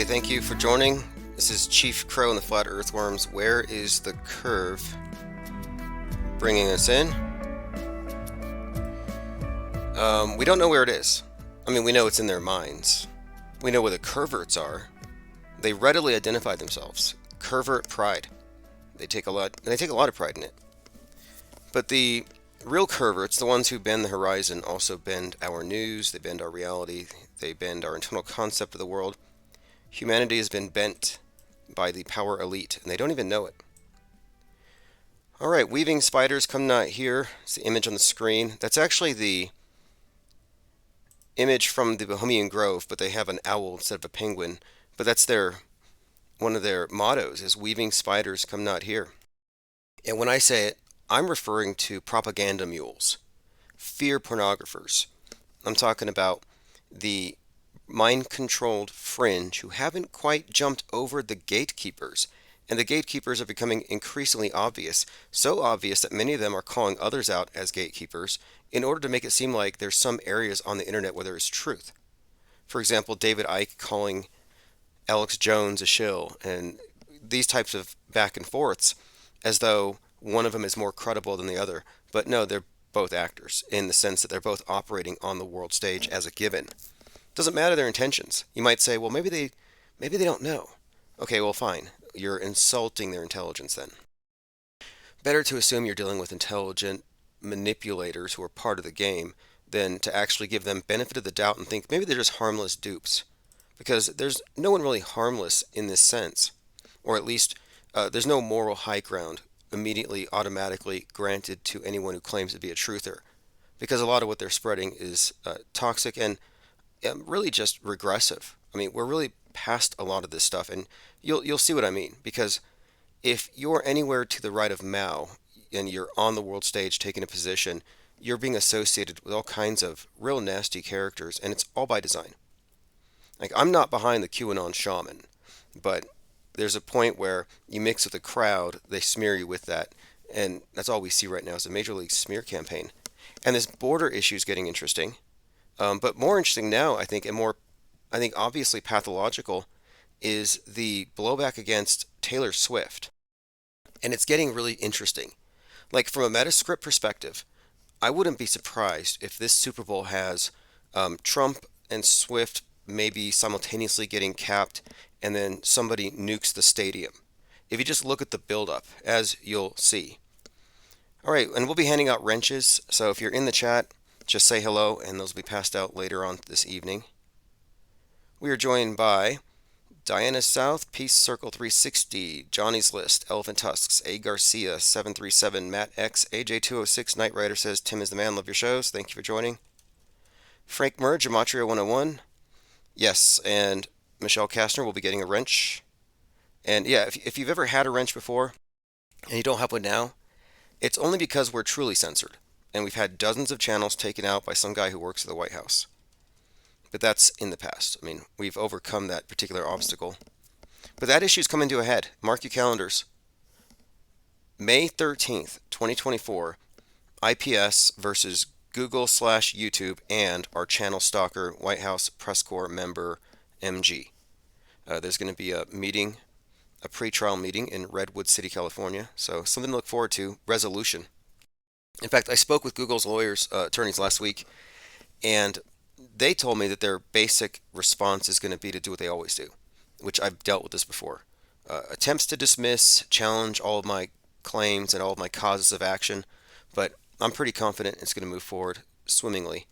Okay, thank you for joining. This is Chief Crow and the Flat Earthworms. Where is the curve bringing us in? We don't know where it is. I mean, we know it's in their minds. We know where the curverts are. They readily identify themselves. Curvert pride. They take a lot of pride in it. But the real curverts, the ones who bend the horizon, also bend our news, they bend our reality, they bend our internal concept of the world. Humanity has been bent by the power elite, and they don't even know it. All right, weaving spiders come not here. It's the image on the screen. That's actually the image from the Bohemian Grove, but they have an owl instead of a penguin. But that's one of their mottos is weaving spiders come not here. And when I say it, I'm referring to propaganda mules, fear pornographers. I'm talking about the mind-controlled fringe who haven't quite jumped over the gatekeepers. And the gatekeepers are becoming increasingly obvious, so obvious that many of them are calling others out as gatekeepers in order to make it seem like there's some areas on the internet where there is truth. For example, David Icke calling Alex Jones a shill, and these types of back and forths as though one of them is more credible than the other. But no, they're both actors in the sense that they're both operating on the world stage as a given. Doesn't matter their intentions. You might say, well, maybe they don't know. Okay, well, fine. You're insulting their intelligence then. Better to assume you're dealing with intelligent manipulators who are part of the game than to actually give them benefit of the doubt and think maybe they're just harmless dupes. Because there's no one really harmless in this sense. Or at least there's no moral high ground immediately automatically granted to anyone who claims to be a truther. Because a lot of what they're spreading is toxic and really just regressive. I mean, we're really past a lot of this stuff, and you'll see what I mean. Because if you're anywhere to the right of Mao and you're on the world stage taking a position, you're being associated with all kinds of real nasty characters, and it's all by design. Like, I'm not behind the QAnon shaman, but there's a point where you mix with the crowd, they smear you with that, and that's all we see right now is a major league smear campaign. And this border issue is getting interesting. But more interesting now, I think, and more, I think, obviously pathological, is the blowback against Taylor Swift. And it's getting really interesting. Like, from a Metascript perspective, I wouldn't be surprised if this Super Bowl has Trump and Swift maybe simultaneously getting capped, and then somebody nukes the stadium. If you just look at the buildup, as you'll see. All right, and we'll be handing out wrenches, so if you're in the chat, just say hello, and those will be passed out later on this evening. We are joined by Diana South, Peace Circle 360, Johnny's List, Elephant Tusks, A. Garcia 737, Matt X, AJ 206, Knight Rider says, Tim is the man, love your shows, thank you for joining. Frank Murr, Gematria 101, yes, and Michelle Kastner will be getting a wrench. And yeah, if you've ever had a wrench before, and you don't have one now, it's only because we're truly censored. And we've had dozens of channels taken out by some guy who works at the White House. But that's in the past. I mean, we've overcome that particular obstacle. But that issue's coming to a head. Mark your calendars. May 13th, 2024, IPS versus Google/YouTube and our channel stalker, White House Press Corps member, MG. There's going to be a meeting, a pre-trial meeting in Redwood City, California. So something to look forward to. Resolution. In fact, I spoke with Google's attorneys last week, and they told me that their basic response is going to be to do what they always do, which I've dealt with this before. Attempts to dismiss, challenge all of my claims and all of my causes of action, but I'm pretty confident it's going to move forward swimmingly.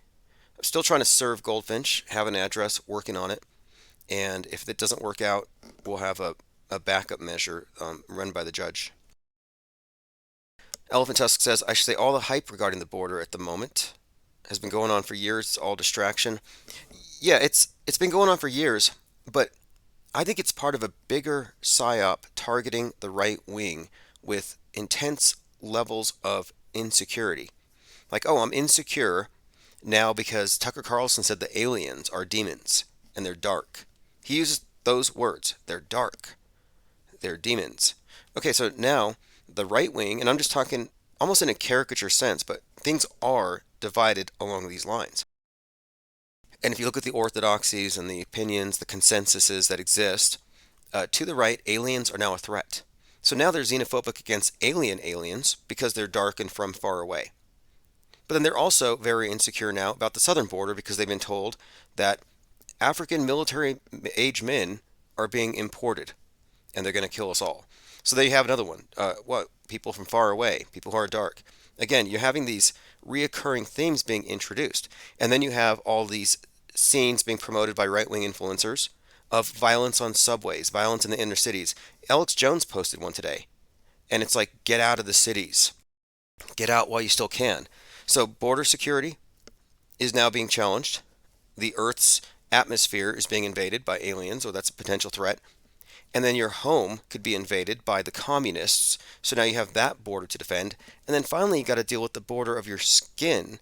I'm still trying to serve Goldfinch, have an address, working on it, and if it doesn't work out, we'll have a backup measure run by the judge. Elephant Tusk says, I should say all the hype regarding the border at the moment has been going on for years. It's all distraction. Yeah, it's been going on for years, but I think it's part of a bigger PSYOP targeting the right wing with intense levels of insecurity. Like, oh, I'm insecure now because Tucker Carlson said the aliens are demons and they're dark. He uses those words. They're dark. They're demons. Okay, so now the right wing, and I'm just talking almost in a caricature sense, but things are divided along these lines. And if you look at the orthodoxies and the opinions, the consensuses that exist, to the right, aliens are now a threat. So now they're xenophobic against aliens because they're dark and from far away. But then they're also very insecure now about the southern border because they've been told that African military age men are being imported and they're going to kill us all. So there you have another one. What? People from far away, people who are dark. Again, you're having these reoccurring themes being introduced. And then you have all these scenes being promoted by right wing influencers of violence on subways, violence in the inner cities. Alex Jones posted one today. And it's like, get out of the cities. Get out while you still can. So, border security is now being challenged. The Earth's atmosphere is being invaded by aliens, or that's a potential threat. And then your home could be invaded by the communists. So now you have that border to defend. And then finally, you got to deal with the border of your skin.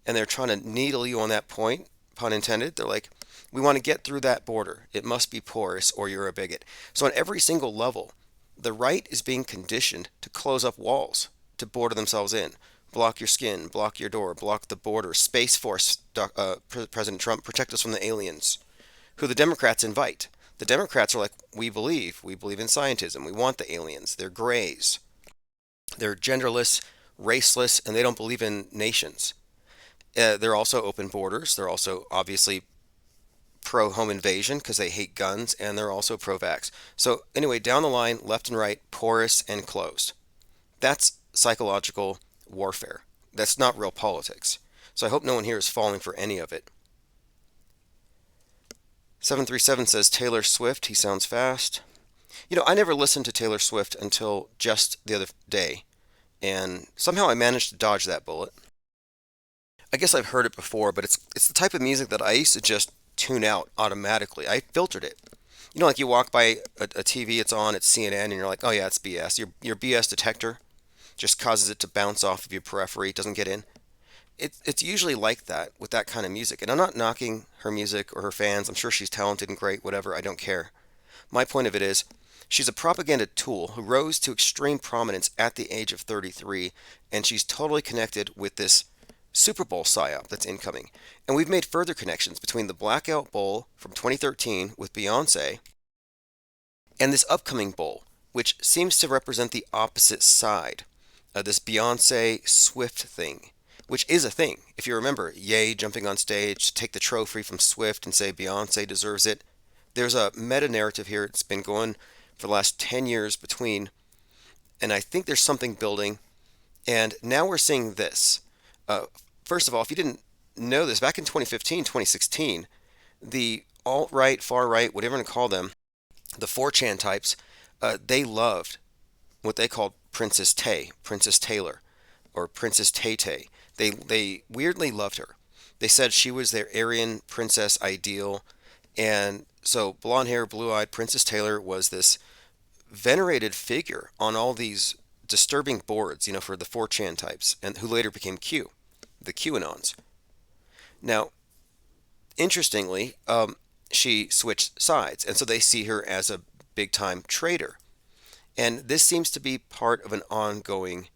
And they're trying to needle you on that point, pun intended. They're like, we want to get through that border. It must be porous or you're a bigot. So on every single level, the right is being conditioned to close up walls, to border themselves in. Block your skin, block your door, block the border. Space Force, President Trump, protect us from the aliens, who the Democrats invite. The Democrats are like, we believe in scientism. We want the aliens. They're grays. They're genderless, raceless, and they don't believe in nations. They're also open borders. They're also obviously pro-home invasion because they hate guns, and they're also pro-vax. So anyway, down the line, left and right, porous and closed. That's psychological warfare. That's not real politics. So I hope no one here is falling for any of it. 737 says Taylor Swift, he sounds fast. I never listened to Taylor Swift until just the other day, and somehow I managed to dodge that bullet. I guess I've heard it before, but it's the type of music that I used to just tune out automatically. I filtered it. Like you walk by a TV, it's on, it's CNN, and you're like, oh yeah, it's BS. Your BS detector just causes it to bounce off of your periphery, it doesn't get in. It's usually like that with that kind of music. And I'm not knocking her music or her fans. I'm sure she's talented and great, whatever, I don't care. My point of it is, she's a propaganda tool who rose to extreme prominence at the age of 33, and she's totally connected with this Super Bowl PSYOP that's incoming. And we've made further connections between the Blackout Bowl from 2013 with Beyonce and this upcoming bowl, which seems to represent the opposite side of this Beyonce Swift thing, which is a thing. If you remember, Ye jumping on stage to take the trophy from Swift and say Beyonce deserves it. There's a meta-narrative here. It's been going for the last 10 years between, and I think there's something building. And now we're seeing this. First of all, if you didn't know this, back in 2015, 2016, the alt-right, far-right, whatever you want to call them, the 4chan types, they loved what they called Princess Taylor, or Princess Tay Tay. They weirdly loved her. They said she was their Aryan princess ideal. And so blonde hair, blue-eyed Princess Taylor was this venerated figure on all these disturbing boards, for the 4chan types, and who later became Q, the QAnons. Now, interestingly, she switched sides, and so they see her as a big-time traitor. And this seems to be part of an ongoing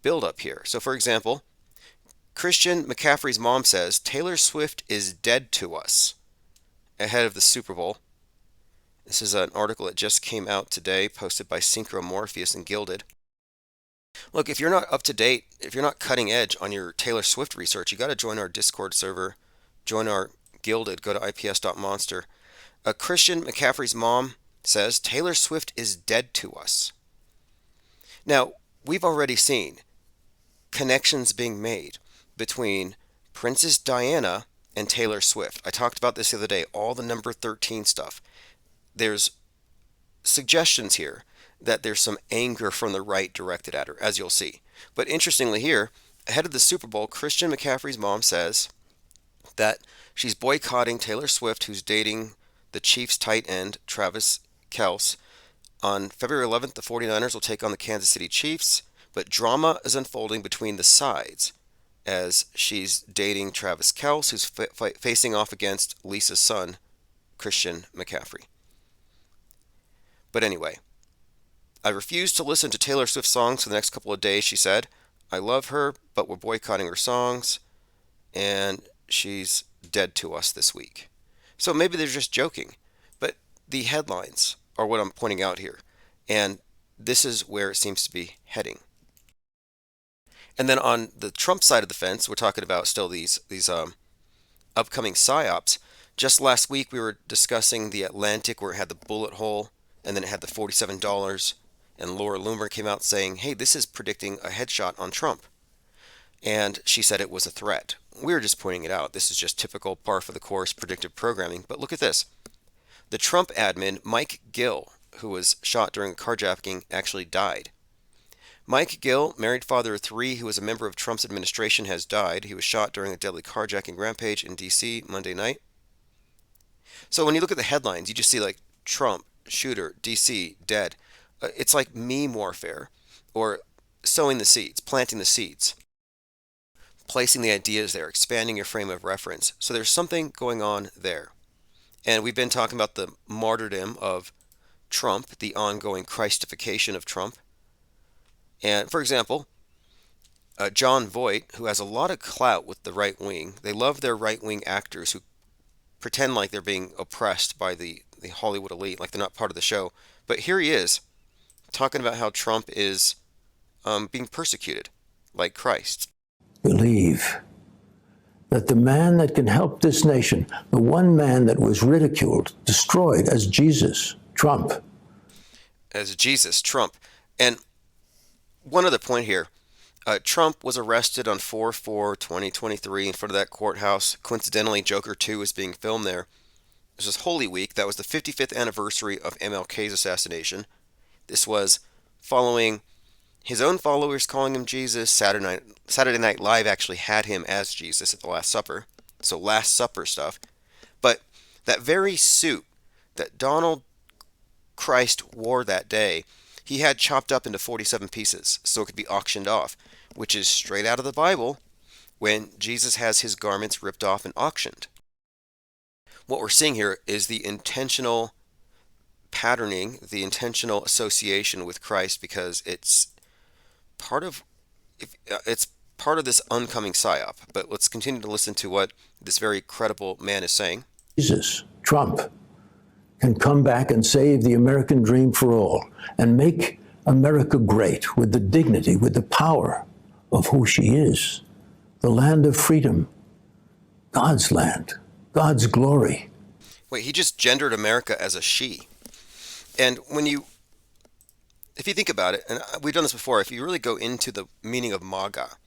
build-up here. So, for example, Christian McCaffrey's mom says, Taylor Swift is dead to us, ahead of the Super Bowl. This is an article that just came out today, posted by Synchromorpheus and Gilded. Look, if you're not up to date, if you're not cutting edge on your Taylor Swift research, you got to join our Discord server, join our Gilded, go to ips.monster. Christian McCaffrey's mom says, Taylor Swift is dead to us. Now, we've already seen connections being made between Princess Diana and Taylor Swift. I talked about this the other day, all the number 13 stuff. There's suggestions here that there's some anger from the right directed at her, as you'll see. But interestingly here, ahead of the Super Bowl, Christian McCaffrey's mom says that she's boycotting Taylor Swift, who's dating the Chiefs tight end, Travis Kelce. On February 11th, the 49ers will take on the Kansas City Chiefs, but drama is unfolding between the sides as she's dating Travis Kelce, who's facing off against Lisa's son, Christian McCaffrey. But anyway, I refuse to listen to Taylor Swift songs for the next couple of days, she said. I love her, but we're boycotting her songs. And she's dead to us this week. So maybe they're just joking, but the headlines are what I'm pointing out here. And this is where it seems to be heading. And then on the Trump side of the fence, we're talking about still these upcoming psyops. Just last week, we were discussing the Atlantic, where it had the bullet hole, and then it had the $47. And Laura Loomer came out saying, "Hey, this is predicting a headshot on Trump." And she said it was a threat. We were just pointing it out. This is just typical par for the course predictive programming. But look at this. The Trump admin, Mike Gill, who was shot during a carjacking, actually died. Mike Gill, married father of three, who was a member of Trump's administration, has died. He was shot during a deadly carjacking rampage in D.C. Monday night. So when you look at the headlines, you just see like Trump, shooter, D.C., dead. It's like meme warfare, or sowing the seeds, planting the seeds, placing the ideas there, expanding your frame of reference. So there's something going on there. And we've been talking about the martyrdom of Trump, the ongoing Christification of Trump. And for example, John Voight, who has a lot of clout with the right wing, they love their right wing actors who pretend like they're being oppressed by the Hollywood elite, like they're not part of the show. But here he is, talking about how Trump is being persecuted like Christ. Believe that the man that can help this nation, the one man that was ridiculed, destroyed as Jesus, Trump. As Jesus, Trump. And one other point here. Trump was arrested on 4/4/2023 in front of that courthouse. Coincidentally, Joker 2 is being filmed there. This was Holy Week. That was the 55th anniversary of MLK's assassination. This was following his own followers calling him Jesus. Saturday Night Live actually had him as Jesus at the Last Supper. So Last Supper stuff. But that very suit that Donald Christ wore that day, he had chopped up into 47 pieces so it could be auctioned off, which is straight out of the Bible when Jesus has his garments ripped off and auctioned. What we're seeing here is the intentional patterning, the intentional association with Christ, because it's part of this oncoming psyop. But let's continue to listen to what this very credible man is saying. Jesus, Trump, can come back and save the American dream for all and make America great with the dignity, with the power of who she is, the land of freedom, God's land, God's glory. Wait, he just gendered America as a she. And if you think about it, and we've done this before, if you really go into the meaning of MAGA,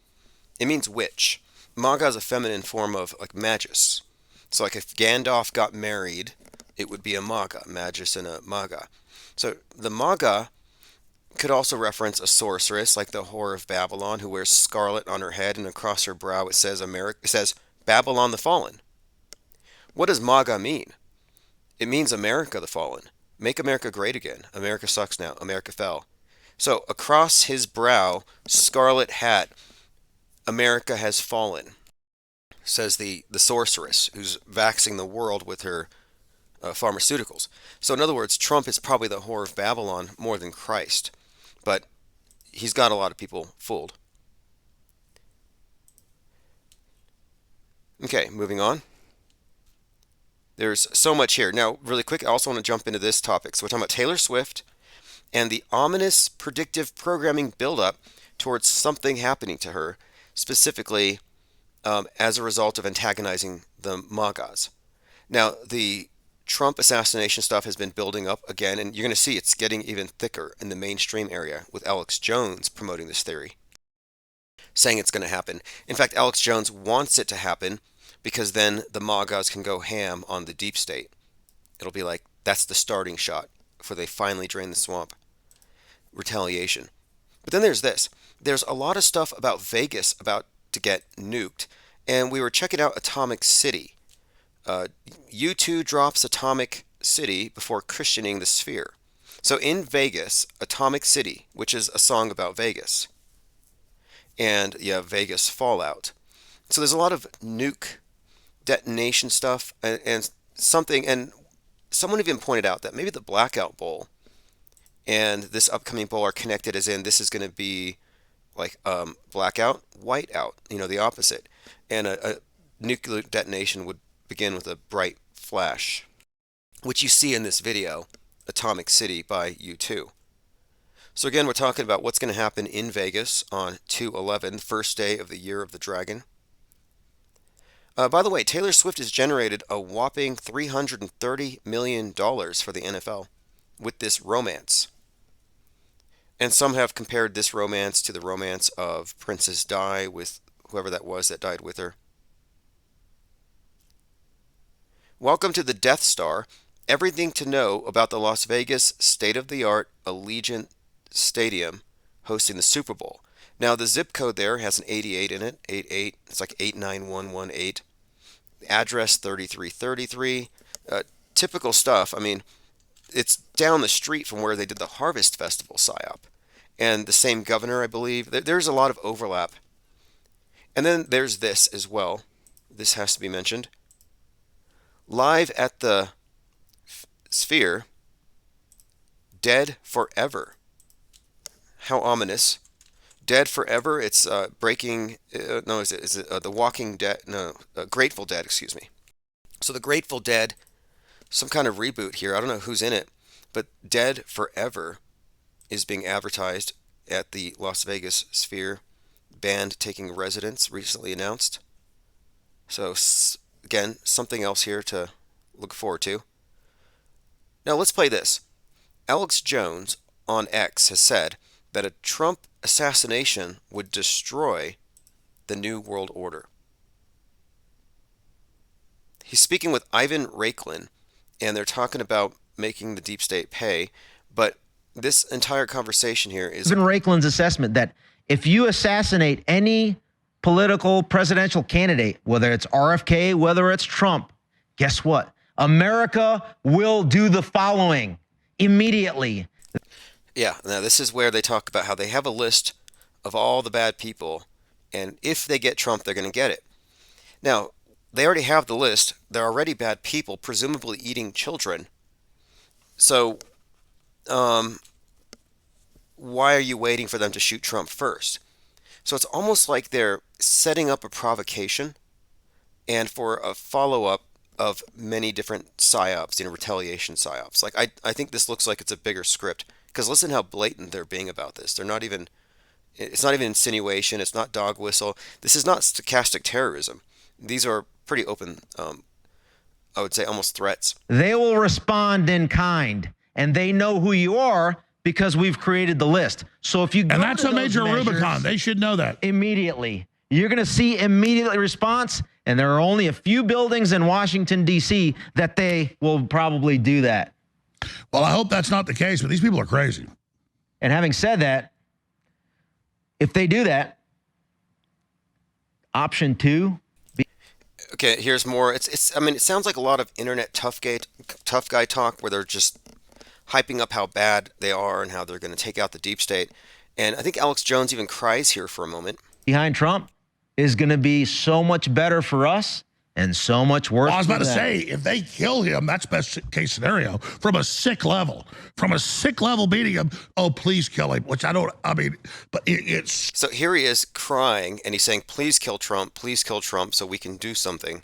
it means witch. MAGA is a feminine form of like magus. So like if Gandalf got married, it would be a MAGA, magus and a MAGA. So the MAGA could also reference a sorceress like the Whore of Babylon, who wears scarlet on her head, and across her brow it says Babylon the Fallen. What does MAGA mean? It means America the Fallen. Make America great again. America sucks now. America fell. So across his brow, scarlet hat, America has fallen, says the sorceress who's vaxing the world with her pharmaceuticals. So in other words, Trump is probably the Whore of Babylon more than Christ. But he's got a lot of people fooled. Okay, moving on. There's so much here. Now, really quick, I also want to jump into this topic. So we're talking about Taylor Swift and the ominous predictive programming buildup towards something happening to her, specifically as a result of antagonizing the MAGAs. Now, the Trump assassination stuff has been building up again, and you're going to see it's getting even thicker in the mainstream area with Alex Jones promoting this theory, saying it's going to happen. In fact, Alex Jones wants it to happen because then the MAGAs can go ham on the deep state. It'll be like, that's the starting shot before they finally drain the swamp. Retaliation. But then there's this. There's a lot of stuff about Vegas about to get nuked, and we were checking out Atomic City. U2 drops Atomic City before christening the sphere. So in Vegas, Atomic City, which is a song about Vegas, and you have Vegas Fallout. So there's a lot of nuke detonation stuff and something, and someone even pointed out that maybe the Blackout Bowl and this upcoming bowl are connected, as in this is going to be like blackout, whiteout, the opposite. And a nuclear detonation would begin with a bright flash, which you see in this video, Atomic City by U2. So again, we're talking about what's going to happen in Vegas on 2/11, first day of the Year of the Dragon. By the way, Taylor Swift has generated a whopping $330 million for the NFL with this romance. And some have compared this romance to the romance of Princess Di with whoever that was that died with her. Welcome to the Death Star. Everything to know about the Las Vegas state-of-the-art Allegiant Stadium hosting the Super Bowl. Now, the zip code there has an 88 in it, 88. It's like 89118. The address 3333. Typical stuff. I mean, it's down the street from where they did the Harvest Festival PSYOP. And the same governor, I believe. There's a lot of overlap. And then there's this as well. This has to be mentioned. Live at the Sphere, Dead Forever. How ominous. Dead Forever, it's breaking, no, is it The Walking Dead? No, Grateful Dead, excuse me. So the Grateful Dead, some kind of reboot here. I don't know who's in it, but Dead Forever is being advertised at the Las Vegas Sphere. Band taking residence recently announced. So again, something else here to look forward to. Now let's play this. Alex Jones on X has said that a Trump assassination would destroy the New World Order. He's speaking with Ivan Raiklin, and they're talking about making the deep state pay, but this entire conversation here is Ivan Raiklin's assessment that if you assassinate any political presidential candidate, whether it's RFK, whether it's Trump, guess what? America will do the following immediately. Yeah, now this is where they talk about how they have a list of all the bad people, and if they get Trump, they're going to get it. Now, they already have the list. They're already bad people, presumably eating children. So, why are you waiting for them to shoot Trump first? So it's almost like they're setting up a provocation and for a follow-up of many different psyops, retaliation psyops. Like I think this looks like it's a bigger script because listen how blatant they're being about this. It's not even insinuation. It's not dog whistle. This is not stochastic terrorism. These are pretty open, I would say almost threats. They will respond in kind, and they know who you are because we've created the list. So if you go and that's to a those major measures, Rubicon. They should know that. Immediately. You're going to see immediate response, and there are only a few buildings in Washington, D.C. that they will probably do that. Well, I hope that's not the case, but these people are crazy. And having said that, if they do that, option two. Okay, here's more. I mean, it sounds like a lot of internet tough guy talk where they're just hyping up how bad they are and how they're going to take out the deep state. And I think Alex Jones even cries here for a moment. Behind Trump is going to be so much better for us and so much worse. Well, I was about for to them. say, if they kill him, that's best case scenario from a sick level. From a sick level beating him, oh, please kill him, which but it's. So here he is crying and he's saying, please kill Trump so we can do something.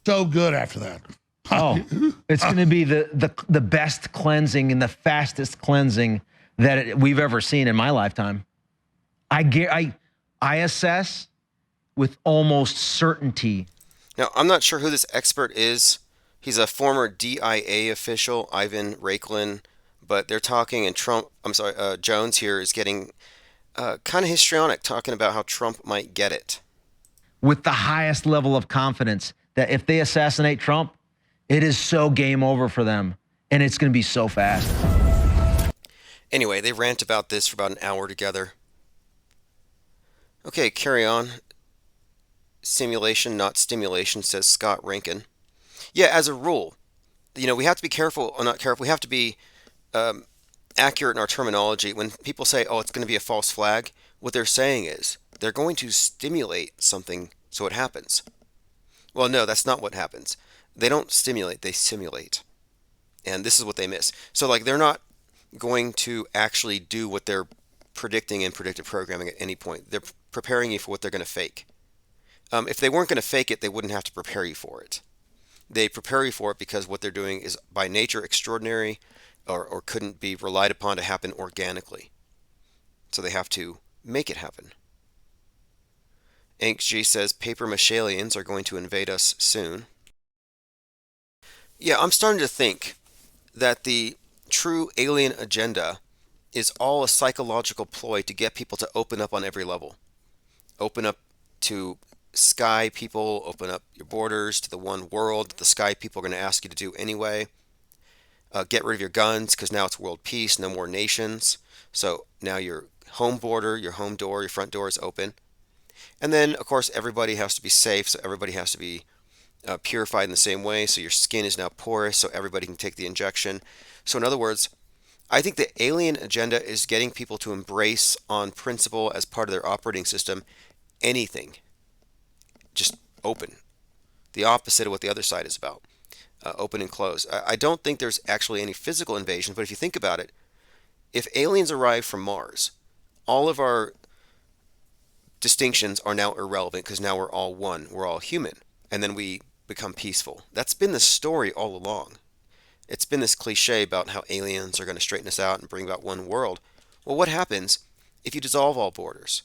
So good after that. Oh, it's going to be the best cleansing and the fastest cleansing that we've ever seen in my lifetime. I assess with almost certainty. Now, I'm not sure who this expert is. He's a former DIA official, Ivan Raiklin, but they're talking, and Jones here is getting kind of histrionic, talking about how Trump might get it. With the highest level of confidence that if they assassinate Trump, it is so game over for them, and it's going to be so fast. Anyway, they rant about this for about an hour together. Okay, carry on. Simulation, not stimulation, says Scott Rankin. Yeah, as a rule, we have to be careful, or not careful, we have to be accurate in our terminology. When people say, oh, it's going to be a false flag, what they're saying is they're going to stimulate something so it happens. Well, no, that's not what happens. They don't stimulate, they simulate. And this is what they miss. So, they're not going to actually do what they're predicting in predictive programming at any point. They're preparing you for what they're going to fake. If they weren't going to fake it, they wouldn't have to prepare you for it. They prepare you for it because what they're doing is by nature extraordinary or couldn't be relied upon to happen organically. So they have to make it happen. G says paper mache aliens are going to invade us soon. Yeah, I'm starting to think that the true alien agenda is all a psychological ploy to get people to open up on every level. Open up to sky people, open up your borders to the one world that the sky people are going to ask you to do anyway. Get rid of your guns because now it's world peace, no more nations. So now your home border, your home door, your front door is open. And then, of course, everybody has to be safe, so everybody has to be purified in the same way. So your skin is now porous, so everybody can take the injection. So, in other words, I think the alien agenda is getting people to embrace, on principle, as part of their operating system, anything. Just open. The opposite of what the other side is about. Open and close. I don't think there's actually any physical invasion, but if you think about it, if aliens arrive from Mars, all of our distinctions are now irrelevant because now we're all one. We're all human. And then we become peaceful. That's been the story all along. It's been this cliche about how aliens are going to straighten us out and bring about one world. Well, what happens if you dissolve all borders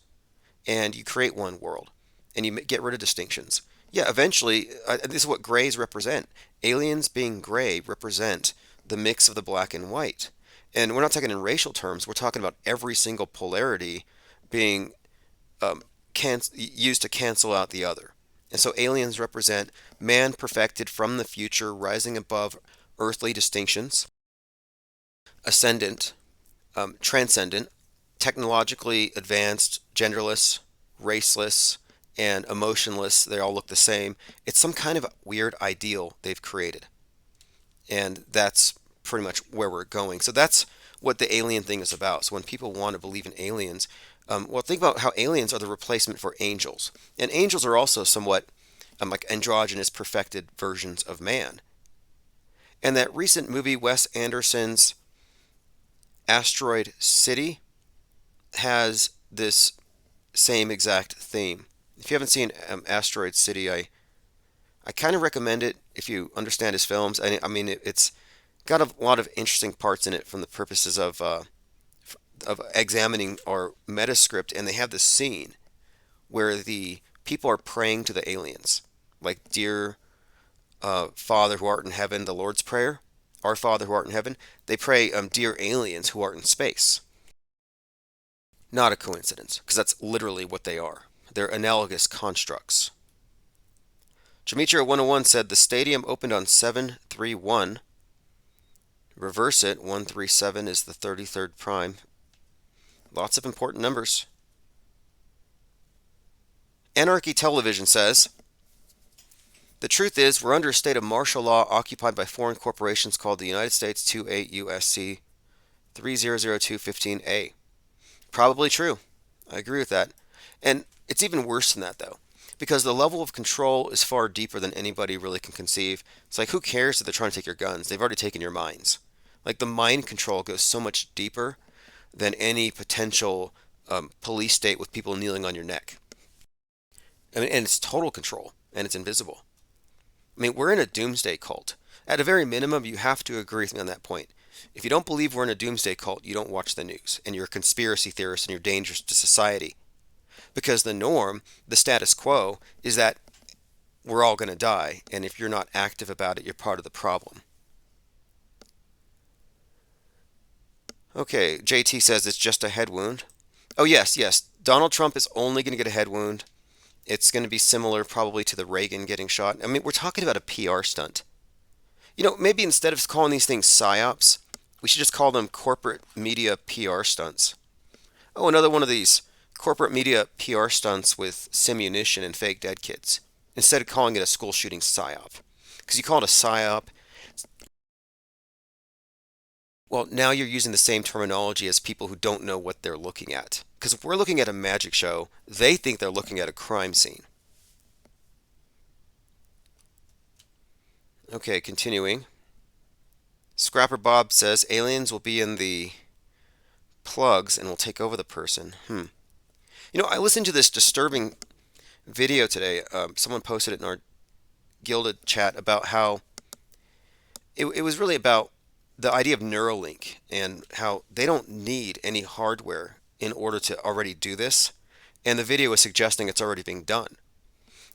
and you create one world and you get rid of distinctions? Yeah, eventually, this is what grays represent. Aliens being gray represent the mix of the black and white. And we're not talking in racial terms, we're talking about every single polarity being used to cancel out the other. And so aliens represent man perfected from the future, rising above earthly distinctions, ascendant, transcendent, technologically advanced, genderless, raceless, and emotionless. They all look the same. It's some kind of weird ideal they've created. And that's pretty much where we're going. So that's what the alien thing is about. So when people want to believe in aliens, well, think about how aliens are the replacement for angels. And angels are also somewhat like androgynous, perfected versions of man. And that recent movie, Wes Anderson's Asteroid City, has this same exact theme. If you haven't seen Asteroid City, I kind of recommend it if you understand his films. I mean, it's got a lot of interesting parts in it from the purposes of examining our metascript, and they have this scene where the people are praying to the aliens, like "Dear Father who art in heaven," the Lord's Prayer, "Our Father who art in heaven." They pray, "Dear aliens who art in space." Not a coincidence, because that's literally what they are. They're analogous constructs. Demetria 101 said the stadium opened on 731. Reverse it, 137 is the 33rd prime. Lots of important numbers. Anarchy Television says, the truth is, we're under a state of martial law occupied by foreign corporations called the United States 28 USC 300215A. Probably true. I agree with that. And it's even worse than that, though, because the level of control is far deeper than anybody really can conceive. It's like, who cares that they're trying to take your guns? They've already taken your minds. Like, the mind control goes so much deeper than any potential police state with people kneeling on your neck. I mean, and it's total control, and it's invisible. I mean, we're in a doomsday cult. At a very minimum, you have to agree with me on that point. If you don't believe we're in a doomsday cult, you don't watch the news, and you're a conspiracy theorist, and you're dangerous to society. Because the norm, the status quo, is that we're all going to die, and if you're not active about it, you're part of the problem. Okay, JT says it's just a head wound. Oh, yes, yes. Donald Trump is only going to get a head wound. It's going to be similar probably to the Reagan getting shot. I mean, we're talking about a PR stunt. You know, maybe instead of calling these things PSYOPs, we should just call them corporate media PR stunts. Oh, another one of these corporate media PR stunts with simunition and fake dead kids. Instead of calling it a school shooting PSYOP. Because you call it a PSYOP, well, now you're using the same terminology as people who don't know what they're looking at. Because if we're looking at a magic show, they think they're looking at a crime scene. Okay, continuing. Scrapper Bob says aliens will be in the plugs and will take over the person. You know, I listened to this disturbing video today. Someone posted it in our Gilded chat about how it was really about the idea of Neuralink and how they don't need any hardware in order to already do this. And the video was suggesting it's already being done.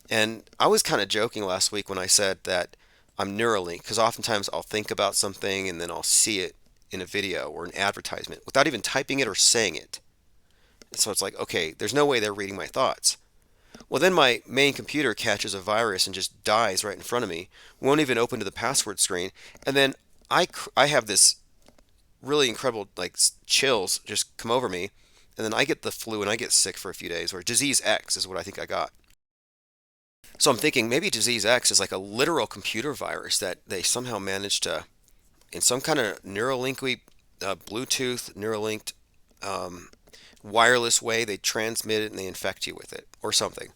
And I was kind of joking last week when I said that I'm Neuralink, because oftentimes I'll think about something and then I'll see it in a video or an advertisement without even typing it or saying it. So it's like, okay, there's no way they're reading my thoughts. Well, then my main computer catches a virus and just dies right in front of me, won't even open to the password screen, and then I have this really incredible like chills just come over me, and then I get the flu and I get sick for a few days, or disease X is what I think I got. So I'm thinking maybe disease X is like a literal computer virus that they somehow managed to, in some kind of Neuralink, Bluetooth, Neuralinked, um, wireless way, they transmit it and they infect you with it, or something.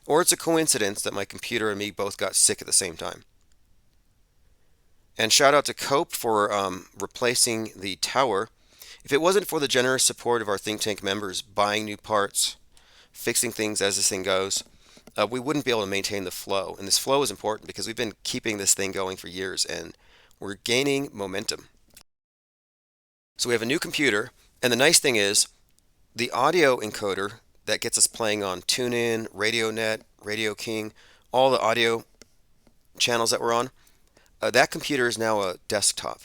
Or it's a coincidence that my computer and me both got sick at the same time. And shout out to Cope for replacing the tower. If it wasn't for the generous support of our think tank members buying new parts, fixing things as this thing goes, we wouldn't be able to maintain the flow. And this flow is important because we've been keeping this thing going for years and we're gaining momentum. So we have a new computer, and the nice thing is the audio encoder that gets us playing on TuneIn, RadioNet, Radio King, all the audio channels that we're on, that computer is now a desktop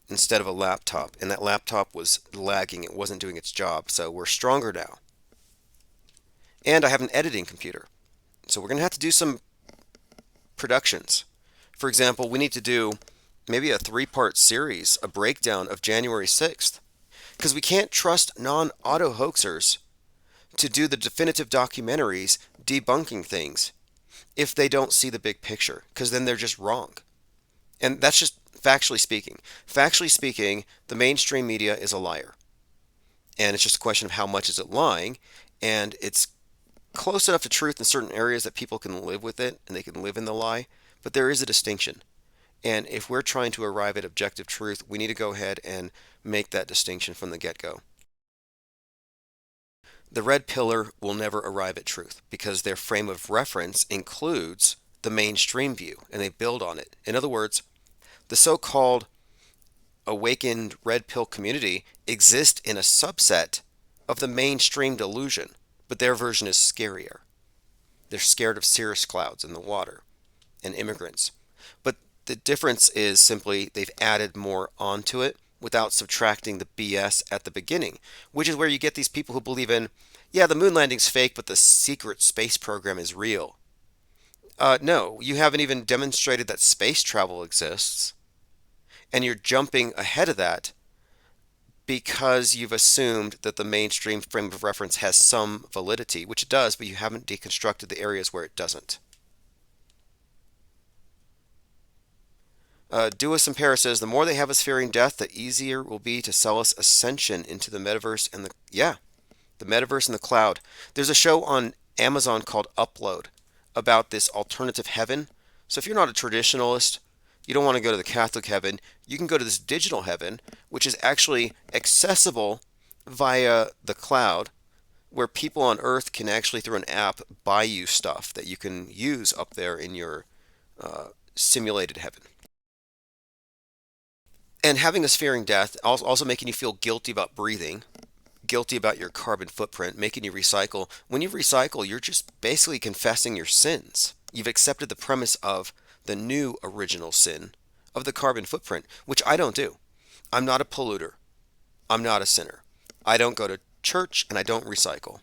instead of a laptop. And that laptop was lagging. It wasn't doing its job. So we're stronger now. And I have an editing computer. So we're going to have to do some productions. For example, we need to do maybe a 3-part series, a breakdown of January 6th. Because we can't trust non-auto hoaxers to do the definitive documentaries debunking things if they don't see the big picture, because then they're just wrong. And that's just factually speaking. Factually speaking, the mainstream media is a liar. And it's just a question of how much is it lying, and it's close enough to truth in certain areas that people can live with it and they can live in the lie, but there is a distinction. And if we're trying to arrive at objective truth, we need to go ahead and make that distinction from the get-go. The red pillar will never arrive at truth because their frame of reference includes the mainstream view and they build on it. In other words, the so-called awakened red pill community exists in a subset of the mainstream delusion, but their version is scarier. They're scared of cirrus clouds in the water and immigrants. But the difference is simply they've added more onto it without subtracting the BS at the beginning, which is where you get these people who believe in, yeah, the moon landing's fake, but the secret space program is real. No, you haven't even demonstrated that space travel exists, and you're jumping ahead of that because you've assumed that the mainstream frame of reference has some validity, which it does, but you haven't deconstructed the areas where it doesn't. Dua Simpera says, the more they have us fearing death, the easier it will be to sell us ascension into the metaverse and the metaverse and the cloud. There's a show on Amazon called Upload about this alternative heaven. So if you're not a traditionalist, you don't want to go to the Catholic heaven, you can go to this digital heaven, which is actually accessible via the cloud, where people on Earth can actually, through an app, buy you stuff that you can use up there in your simulated heaven. And having us fearing death, also making you feel guilty about breathing, guilty about your carbon footprint, making you recycle. When you recycle, you're just basically confessing your sins. You've accepted the premise of the new original sin of the carbon footprint, which I don't do. I'm not a polluter. I'm not a sinner. I don't go to church and I don't recycle.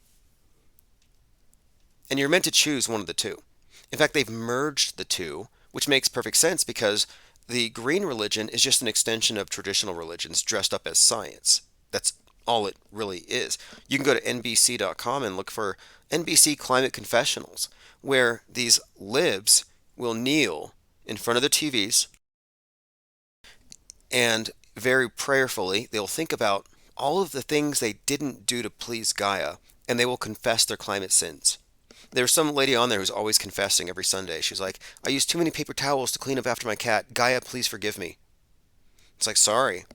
And you're meant to choose one of the two. In fact, they've merged the two, which makes perfect sense because the green religion is just an extension of traditional religions dressed up as science. That's all it really is. You can go to NBC.com and look for NBC Climate Confessionals, where these libs will kneel in front of the TVs and very prayerfully they'll think about all of the things they didn't do to please Gaia, and they will confess their climate sins. There's some lady on there who's always confessing every Sunday. She's like, I use too many paper towels to clean up after my cat. Gaia, please forgive me. It's like, sorry.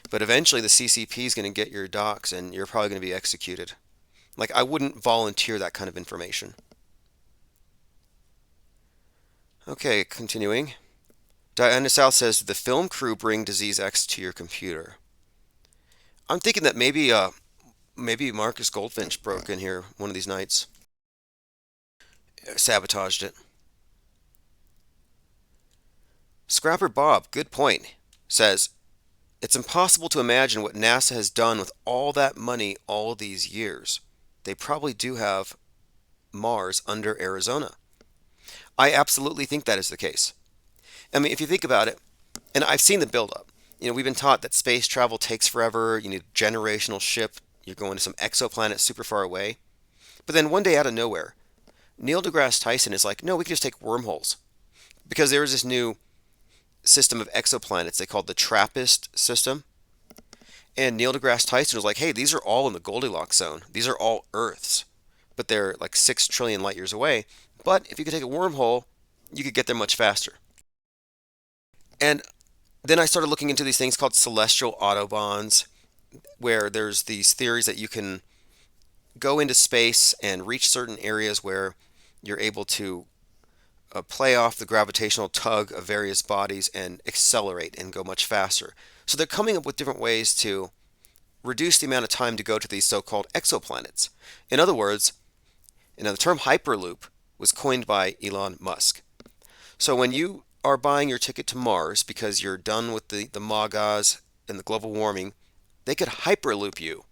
But eventually the CCP is going to get your docs and you're probably going to be executed. Like, I wouldn't volunteer that kind of information. Okay, continuing. Diana South says, "Did the film crew bring Disease X to your computer?" I'm thinking that maybe Marcus Goldfinch broke in here one of these nights, sabotaged it. Scrapper Bob, good point, says, "It's impossible to imagine what NASA has done with all that money all these years. They probably do have Mars under Arizona." I absolutely think that is the case. I mean, if you think about it, and I've seen the buildup. We've been taught that space travel takes forever. You need a generational ship. You're going to some exoplanet super far away. But then one day out of nowhere, Neil deGrasse Tyson is like, no, we can just take wormholes. Because there is this new system of exoplanets they called the TRAPPIST system. And Neil deGrasse Tyson was like, hey, these are all in the Goldilocks zone. These are all Earths. But they're like 6 trillion light years away. But if you could take a wormhole, you could get there much faster. And then I started looking into these things called celestial autobahns, where there's these theories that you can go into space and reach certain areas where you're able to play off the gravitational tug of various bodies and accelerate and go much faster. So they're coming up with different ways to reduce the amount of time to go to these so-called exoplanets. In other words, the term hyperloop was coined by Elon Musk. So when you are buying your ticket to Mars because you're done with the MAGAs and the global warming, they could hyperloop you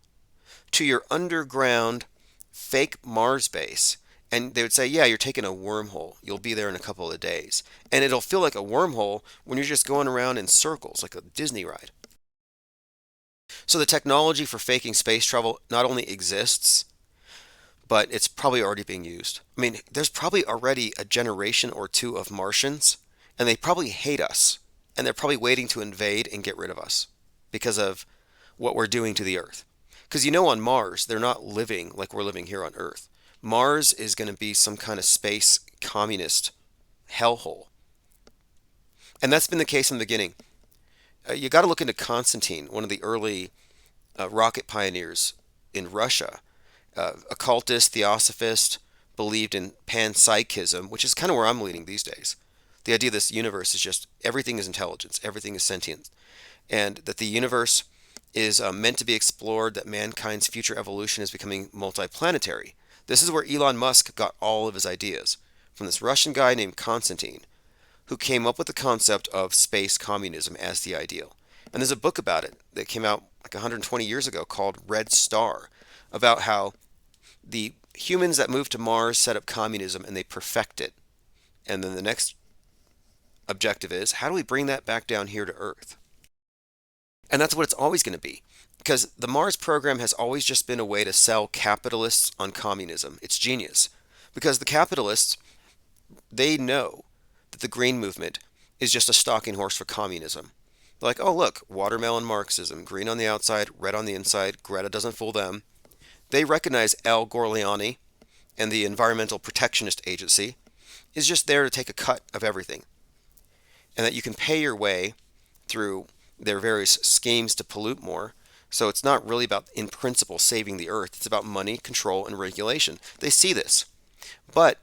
to your underground fake Mars base. And they would say, yeah, you're taking a wormhole. You'll be there in a couple of days. And it'll feel like a wormhole when you're just going around in circles, like a Disney ride. So the technology for faking space travel not only exists, but it's probably already being used. I mean, there's probably already a generation or two of Martians, and they probably hate us. And they're probably waiting to invade and get rid of us because of what we're doing to the Earth. Because on Mars, they're not living like we're living here on Earth. Mars is going to be some kind of space communist hellhole. And that's been the case in the beginning. You got to look into Constantine, one of the early rocket pioneers in Russia. Occultist, theosophist, believed in panpsychism, which is kind of where I'm leaning these days. The idea of this universe is just everything is intelligence, everything is sentient, and that the universe is meant to be explored, that mankind's future evolution is becoming multiplanetary. This is where Elon Musk got all of his ideas, from this Russian guy named Constantine, who came up with the concept of space communism as the ideal. And there's a book about it that came out like 120 years ago called Red Star, about how the humans that moved to Mars set up communism and they perfect it. And then the next objective is, how do we bring that back down here to Earth? And that's what it's always going to be. Because the Mars program has always just been a way to sell capitalists on communism. It's genius. Because the capitalists, they know that the green movement is just a stalking horse for communism. They're like, oh, look, watermelon Marxism, green on the outside, red on the inside, Greta doesn't fool them. They recognize Al Gorleone and the Environmental Protectionist Agency is just there to take a cut of everything. And that you can pay your way through their various schemes to pollute more. So it's not really about, in principle, saving the earth. It's about money, control, and regulation. They see this. But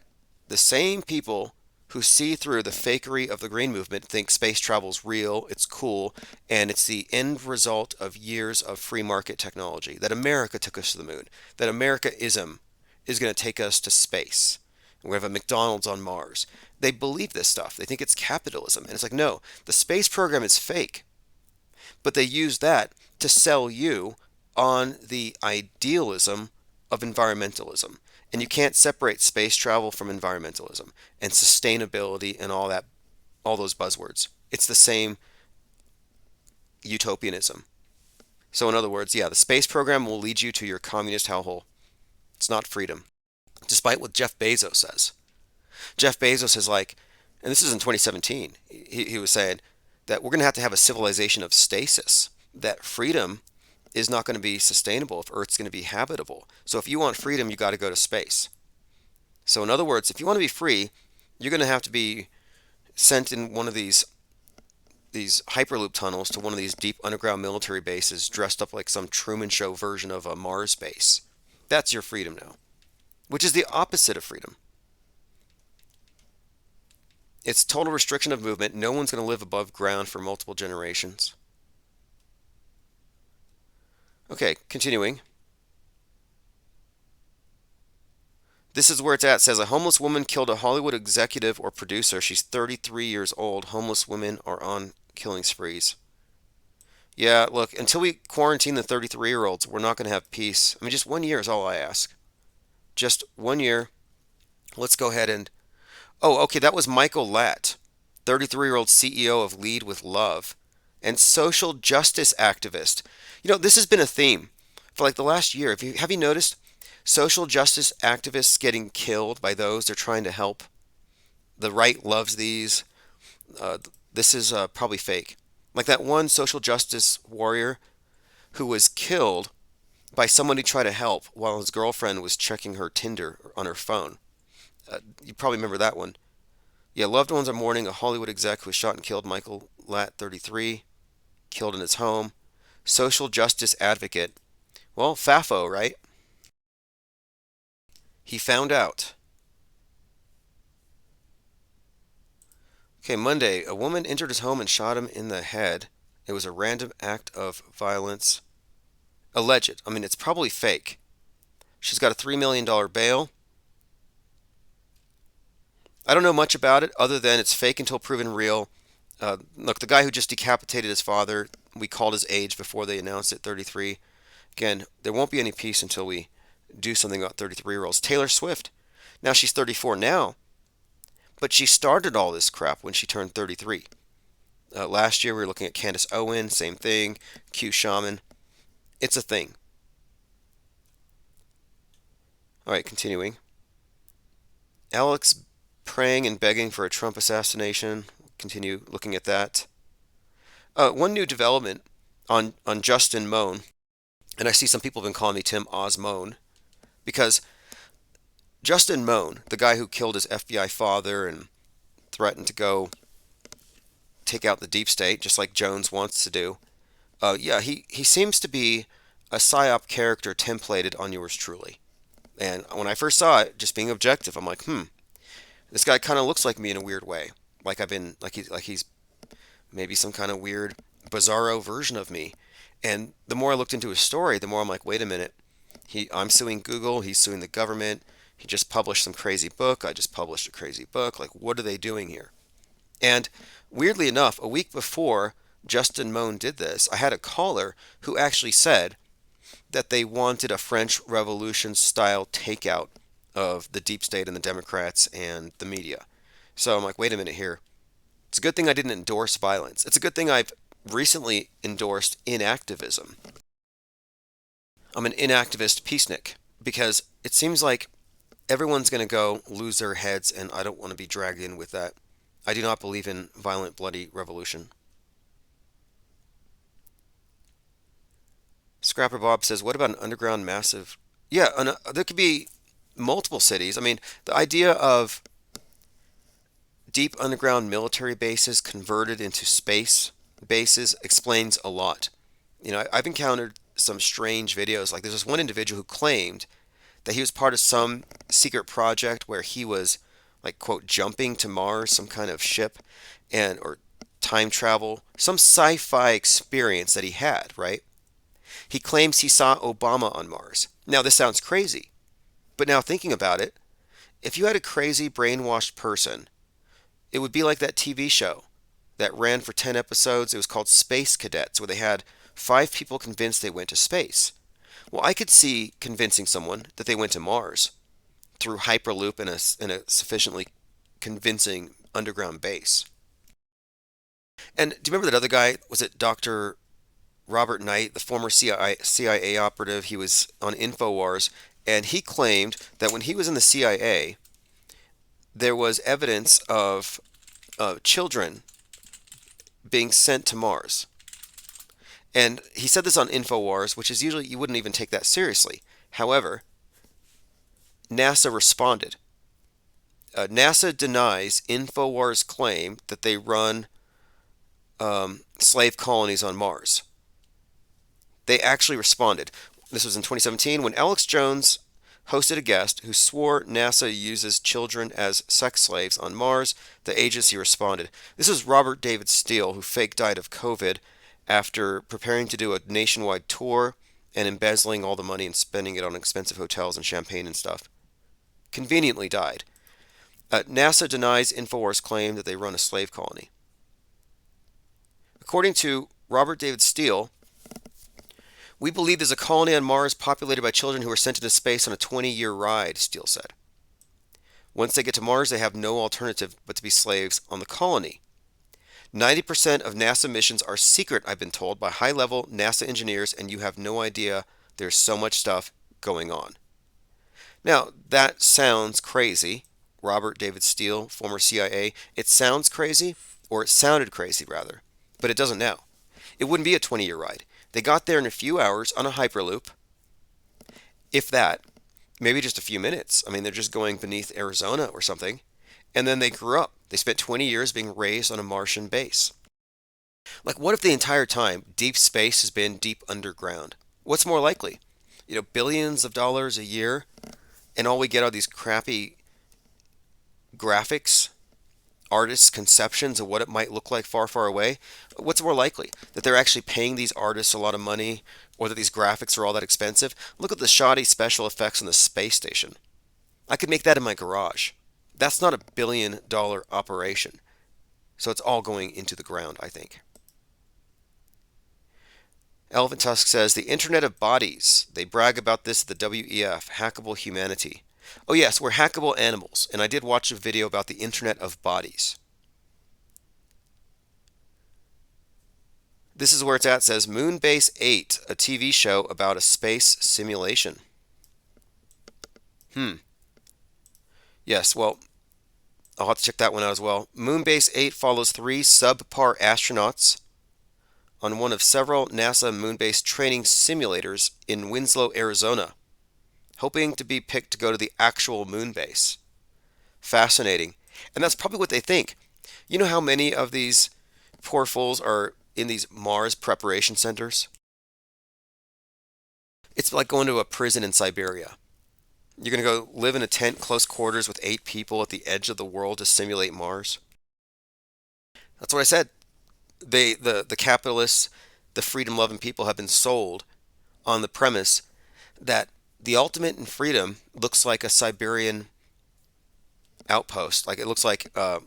the same people who see through the fakery of the green movement think space travel's real, it's cool, and it's the end result of years of free market technology. That America took us to the moon. That Americaism is going to take us to space. We have a McDonald's on Mars. They believe this stuff. They think it's capitalism. And it's like, no, the space program is fake. But they use that to sell you on the idealism of environmentalism. And you can't separate space travel from environmentalism and sustainability and all that, all those buzzwords. It's the same utopianism. So in other words, yeah, the space program will lead you to your communist hellhole. It's not freedom. Despite what Jeff Bezos says. Jeff Bezos is like, and this is in 2017, he was saying that we're going to have a civilization of stasis, that freedom is not going to be sustainable if Earth's going to be habitable. So if you want freedom, you got to go to space. So in other words, if you want to be free, you're going to have to be sent in one of these hyperloop tunnels to one of these deep underground military bases dressed up like some Truman Show version of a Mars base. That's your freedom now, which is the opposite of freedom. It's total restriction of movement. No one's going to live above ground for multiple generations. Okay, continuing. This is where it's at. It says a homeless woman killed a Hollywood executive or producer. She's 33 years old. Homeless women are on killing sprees. Yeah, look, until we quarantine the 33-year-olds, we're not going to have peace. I mean, just 1 year is all I ask. Just 1 year. Let's go ahead and. Oh, okay, that was Michael Latt, 33-year-old CEO of Lead with Love and social justice activist. This has been a theme for like the last year. Have you noticed social justice activists getting killed by those they're trying to help? The right loves these. This is probably fake. Like that one social justice warrior who was killed by someone he tried to help while his girlfriend was checking her Tinder on her phone. You probably remember that one. Yeah, loved ones are mourning a Hollywood exec who was shot and killed. Michael Latt, 33, killed in his home. Social justice advocate. Well, FAFO, right? He found out. Okay, Monday, a woman entered his home and shot him in the head. It was a random act of violence. Alleged. I mean, it's probably fake. She's got a $3 million bail. I don't know much about it other than it's fake until proven real. Look, the guy who just decapitated his father, we called his age before they announced it, 33. Again, there won't be any peace until we do something about 33-year-olds. Taylor Swift. Now she's 34 now, but she started all this crap when she turned 33. Last year we were looking at Candace Owen, same thing. Q Shaman. It's a thing. All right, continuing. Alex praying and begging for a Trump assassination. Continue looking at that. One new development on Justin Moan, and I see some people have been calling me Tim Osmone, because Justin Moan, the guy who killed his FBI father and threatened to go take out the deep state, just like Jones wants to do, yeah, he seems to be a PSYOP character templated on yours truly. And when I first saw it, just being objective, I'm like, this guy kind of looks like me in a weird way. He's maybe some kind of weird, bizarro version of me. And the more I looked into his story, the more I'm like, wait a minute. I'm suing Google. He's suing the government. He just published some crazy book. I just published a crazy book. Like, what are they doing here? And weirdly enough, a week before Justin Moan did this, I had a caller who actually said that they wanted a French Revolution style takeout of the deep state and the Democrats and the media. So I'm like, wait a minute here. It's a good thing I didn't endorse violence. It's a good thing I've recently endorsed inactivism. I'm an inactivist peacenik because it seems like everyone's going to go lose their heads, and I don't want to be dragged in with that. I do not believe in violent, bloody revolution. Scrapper Bob says, what about an underground massive? Yeah, there could be multiple cities. I mean, the idea of deep underground military bases converted into space bases explains a lot. I've encountered some strange videos. Like there's this one individual who claimed that he was part of some secret project where he was like, quote, jumping to Mars, some kind of ship or time travel, some sci-fi experience that he had, right? He claims he saw Obama on Mars. Now this sounds crazy, but now thinking about it, if you had a crazy brainwashed person, it would be like that TV show that ran for 10 episodes. It was called Space Cadets, where they had 5 people convinced they went to space. Well, I could see convincing someone that they went to Mars through Hyperloop in a sufficiently convincing underground base. And do you remember that other guy? Was it Dr. Robert Knight, the former CIA operative? He was on InfoWars, and he claimed that when he was in the CIA, there was evidence of children being sent to Mars. And he said this on InfoWars, which is usually, you wouldn't even take that seriously. However, NASA responded. NASA denies InfoWars' claim that they run slave colonies on Mars. They actually responded. This was in 2017 when Alex Jones hosted a guest who swore NASA uses children as sex slaves on Mars. The agency responded. This is Robert David Steele, who fake died of COVID after preparing to do a nationwide tour and embezzling all the money and spending it on expensive hotels and champagne and stuff. Conveniently died. NASA denies InfoWars' claim that they run a slave colony. According to Robert David Steele, we believe there's a colony on Mars populated by children who are sent into space on a 20-year ride, Steele said. Once they get to Mars, they have no alternative but to be slaves on the colony. 90% of NASA missions are secret, I've been told, by high-level NASA engineers, and you have no idea there's so much stuff going on. Now, that sounds crazy. Robert David Steele, former CIA, it sounds crazy, or it sounded crazy, rather, but it doesn't now. It wouldn't be a 20-year ride. They got there in a few hours on a Hyperloop, if that, maybe just a few minutes. I mean, they're just going beneath Arizona or something. And then they grew up. They spent 20 years being raised on a Martian base. Like, what if the entire time deep space has been deep underground? What's more likely? Billions of dollars a year, and all we get are these crappy graphics, artists' conceptions of what it might look like far, far away? What's more likely? That they're actually paying these artists a lot of money, or that these graphics are all that expensive? Look at the shoddy special effects on the space station. I could make that in my garage. That's not $1 billion operation. So it's all going into the ground, I think. Elephant Tusk says, the Internet of Bodies. They brag about this at the WEF, hackable humanity. Oh yes, we're hackable animals, and I did watch a video about the Internet of Bodies. This is where it's at, says Moonbase 8, a TV show about a space simulation. Yes, well, I'll have to check that one out as well. Moonbase 8 follows 3 subpar astronauts on one of several NASA Moonbase training simulators in Winslow, Arizona, hoping to be picked to go to the actual Moonbase. Fascinating. And that's probably what they think. You know how many of these poor fools are in these Mars preparation centers? It's like going to a prison in Siberia. You're going to go live in a tent, close quarters with 8 people at the edge of the world to simulate Mars? That's what I said. The capitalists, the freedom-loving people have been sold on the premise that the ultimate in freedom looks like a Siberian outpost. Like it looks like a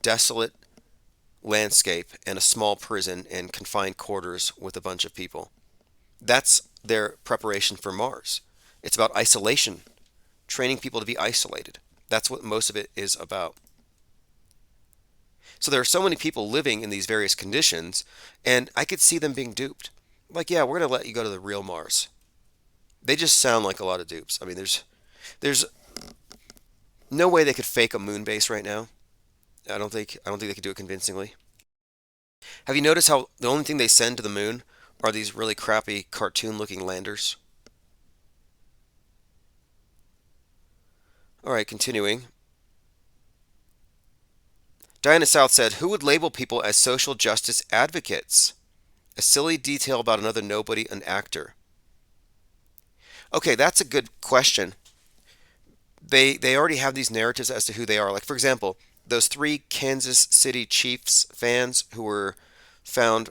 desolate landscape and a small prison and confined quarters with a bunch of people. That's their preparation for Mars. It's about isolation, training people to be isolated. That's what most of it is about. So there are so many people living in these various conditions, and I could see them being duped. Like, yeah, we're going to let you go to the real Mars. They just sound like a lot of dupes. I mean, there's no way they could fake a moon base right now. I don't think they could do it convincingly. Have you noticed how the only thing they send to the moon are these really crappy cartoon-looking landers? All right, continuing. Diana South said, who would label people as social justice advocates? A silly detail about another nobody, an actor. Okay, that's a good question. They already have these narratives as to who they are. Like, for example, those 3 Kansas City Chiefs fans who were found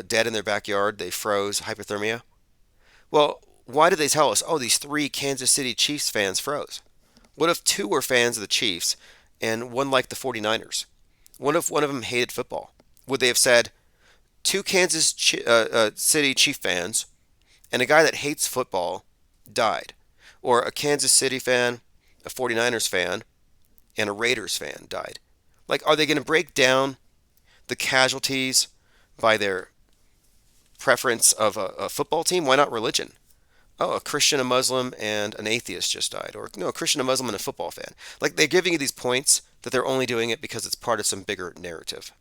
dead in their backyard, they froze, hypothermia. Well, why did they tell us, oh, these 3 Kansas City Chiefs fans froze? What if 2 were fans of the Chiefs and one liked the 49ers? What if one of them hated football? Would they have said, 2 Kansas City Chief fans and a guy that hates football died? Or a Kansas City fan, a 49ers fan, and a Raiders fan died? Like, are they going to break down the casualties by their preference of a football team? Why not religion? Oh, a Christian, a Muslim, and an atheist just died. Or, no, a Christian, a Muslim, and a football fan. Like, they're giving you these points that they're only doing it because it's part of some bigger narrative.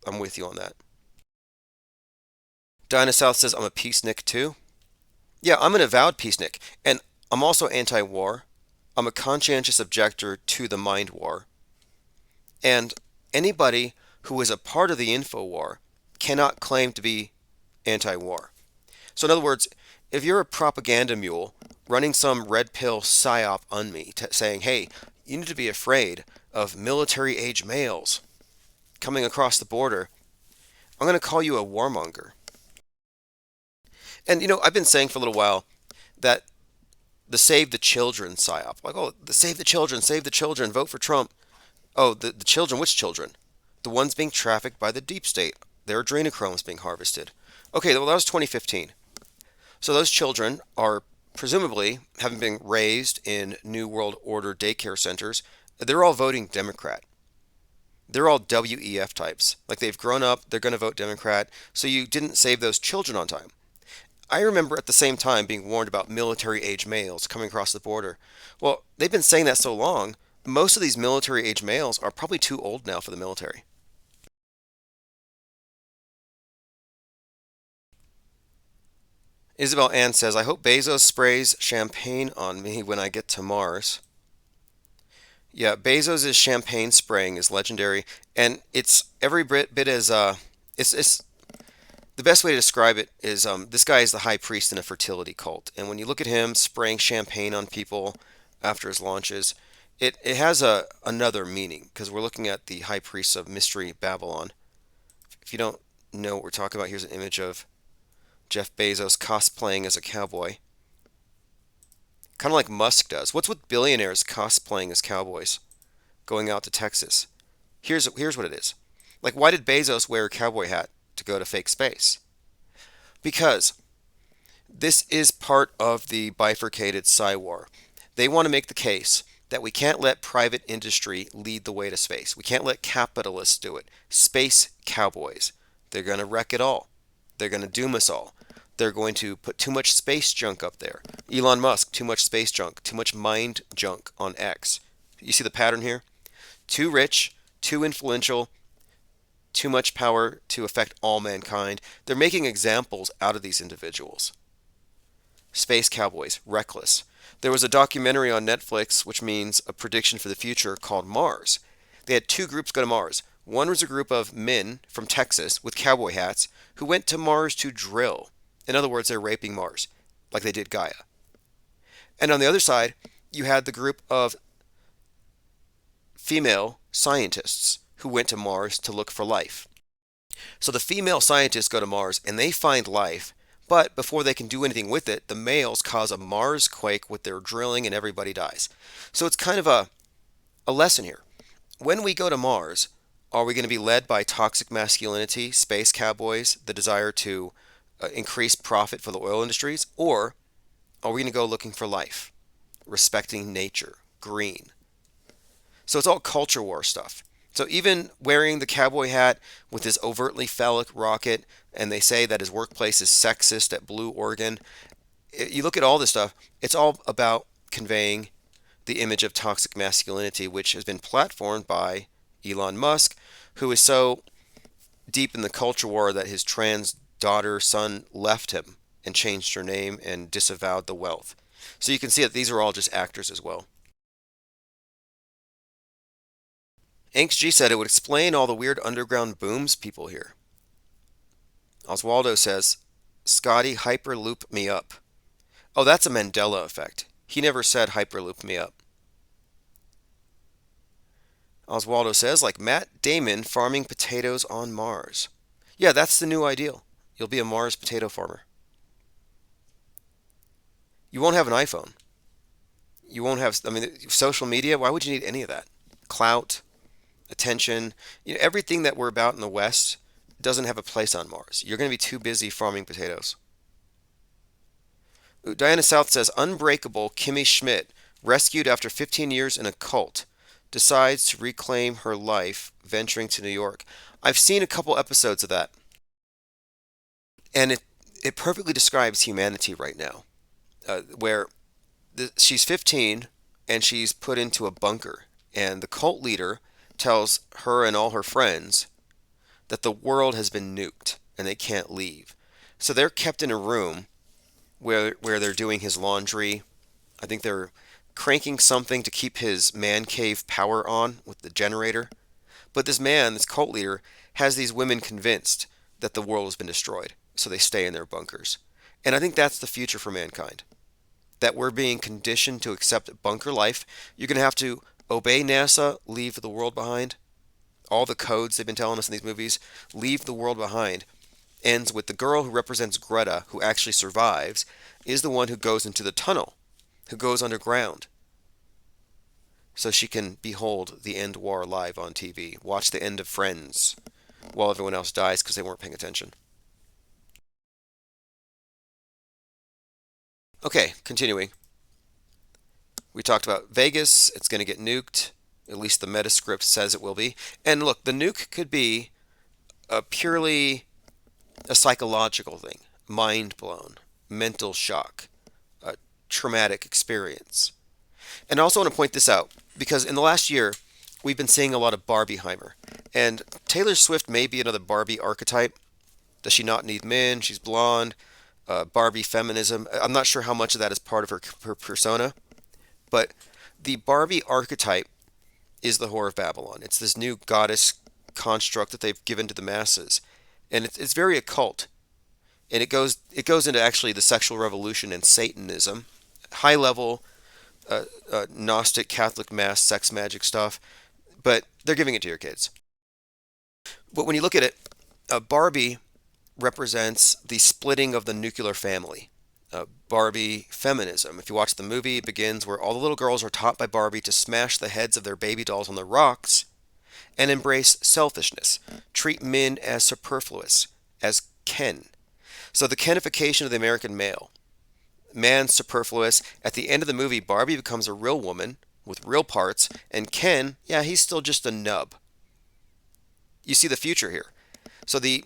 I'm with you on that. Dinah South says, I'm a peacenik too. Yeah, I'm an avowed peacenik. And I'm also anti-war. I'm a conscientious objector to the mind war. And anybody who is a part of the info war cannot claim to be anti-war. So in other words, if you're a propaganda mule running some red pill psyop on me, saying, hey, you need to be afraid of military age males coming across the border, I'm going to call you a warmonger. And I've been saying for a little while that the Save the Children psyop, like, oh, the save the children, vote for Trump. Oh, the children, which children? The ones being trafficked by the deep state. Their adrenochrome is being harvested. Okay, well, that was 2015. So those children are presumably having been raised in New World Order daycare centers. They're all voting Democrat. They're all WEF types. Like, they've grown up, they're going to vote Democrat. So you didn't save those children on time. I remember at the same time being warned about military age males coming across the border. Well, they've been saying that so long, most of these military age males are probably too old now for the military. Isabel Ann says, I hope Bezos sprays champagne on me when I get to Mars. Yeah, Bezos' champagne spraying is legendary, and it's every bit as it's the best way to describe it is this guy is the high priest in a fertility cult, and when you look at him spraying champagne on people after his launches, it has another meaning because we're looking at the high priests of Mystery Babylon. If you don't know what we're talking about, here's an image of Jeff Bezos cosplaying as a cowboy, kind of like Musk does. What's with billionaires cosplaying as cowboys, going out to Texas? Here's what it is. Like, why did Bezos wear a cowboy hat to go to fake space? Because this is part of the bifurcated war. They want to make the case that we can't let private industry lead the way to space. We can't let capitalists do it. Space cowboys. They're going to wreck it all. They're going to doom us all. They're going to put too much space junk up there. Elon Musk, too much space junk, too much mind junk on X. You see the pattern here? Too rich, too influential, too much power to affect all mankind. They're making examples out of these individuals. Space cowboys, reckless. There was a documentary on Netflix, which means a prediction for the future, called Mars. They had two groups go to Mars. One was a group of men from Texas with cowboy hats who went to Mars to drill. In other words, they're raping Mars, like they did Gaia. And on the other side, you had the group of female scientists who went to Mars to look for life. So the female scientists go to Mars and they find life, but before they can do anything with it, the males cause a Mars quake with their drilling and everybody dies. So it's kind of a lesson here. When we go to Mars, are we going to be led by toxic masculinity, space cowboys, the desire to increase profit for the oil industries, or are we going to go looking for life, respecting nature, green? So it's all culture war stuff. So even wearing the cowboy hat with his overtly phallic rocket, and they say that his workplace is sexist at Blue Oregon, you look at all this stuff, it's all about conveying the image of toxic masculinity, which has been platformed by Elon Musk, who is so deep in the culture war that his trans son left him and changed her name and disavowed the wealth. So you can see that these are all just actors as well. Anx G said it would explain all the weird underground booms people hear. Oswaldo says, Scotty hyperloop me up. Oh, that's a Mandela effect. He never said hyperloop me up. Oswaldo says, like Matt Damon farming potatoes on Mars. Yeah, that's the new ideal. You'll be a Mars potato farmer. You won't have an iPhone. You won't have, social media. Why would you need any of that? Clout, attention, everything that we're about in the West doesn't have a place on Mars. You're going to be too busy farming potatoes. Diana South says, unbreakable Kimmy Schmidt, rescued after 15 years in a cult, decides to reclaim her life, venturing to New York. I've seen a couple episodes of that. And it perfectly describes humanity right now, where she's 15 and she's put into a bunker. And the cult leader tells her and all her friends that the world has been nuked and they can't leave. So they're kept in a room where they're doing his laundry. I think they're cranking something to keep his man cave power on with the generator. But this cult leader, has these women convinced that the world has been destroyed. So they stay in their bunkers. And I think that's the future for mankind. That we're being conditioned to accept bunker life. You're going to have to obey NASA, leave the world behind. All the codes they've been telling us in these movies, leave the world behind, ends with the girl who represents Greta, who actually survives, is the one who goes into the tunnel, who goes underground, so she can behold the end war live on TV, watch the end of Friends, while everyone else dies because they weren't paying attention. Okay, continuing. We talked about Vegas. It's going to get nuked. At least the Metascript says it will be. And look, the nuke could be a purely a psychological thing. Mind blown, mental shock, a traumatic experience. And I also want to point this out because in the last year, we've been seeing a lot of Barbieheimer. And Taylor Swift may be another Barbie archetype. Does she not need men? She's blonde. Barbie feminism. I'm not sure how much of that is part of her persona, but the Barbie archetype is the Whore of Babylon. It's this new goddess construct that they've given to the masses, and it's very occult. And it goes into actually the sexual revolution and Satanism, high level Gnostic Catholic mass sex magic stuff. But they're giving it to your kids. But when you look at it, Barbie represents the splitting of the nuclear family. Barbie feminism. If you watch the movie, it begins where all the little girls are taught by Barbie to smash the heads of their baby dolls on the rocks and embrace selfishness, treat men as superfluous, as Ken. So the Kenification of the American male. Man's superfluous. At the end of the movie, Barbie becomes a real woman with real parts, and Ken, yeah, he's still just a nub. You see the future here. So the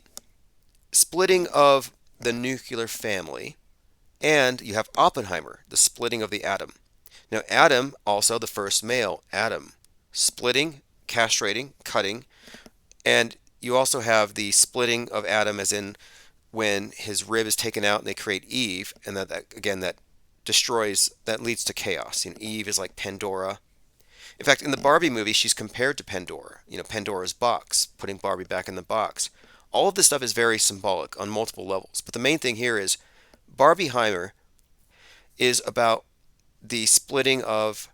splitting of the nuclear family, and you have Oppenheimer, the splitting of the atom. Now, Adam, also the first male, Adam, splitting, castrating, cutting, and you also have the splitting of Adam as in when his rib is taken out and they create Eve, and that again, that destroys, that leads to chaos. Eve is like Pandora. In fact, in the Barbie movie, she's compared to Pandora, Pandora's box, putting Barbie back in the box. All of this stuff is very symbolic on multiple levels. But the main thing here is Barbieheimer is about the splitting of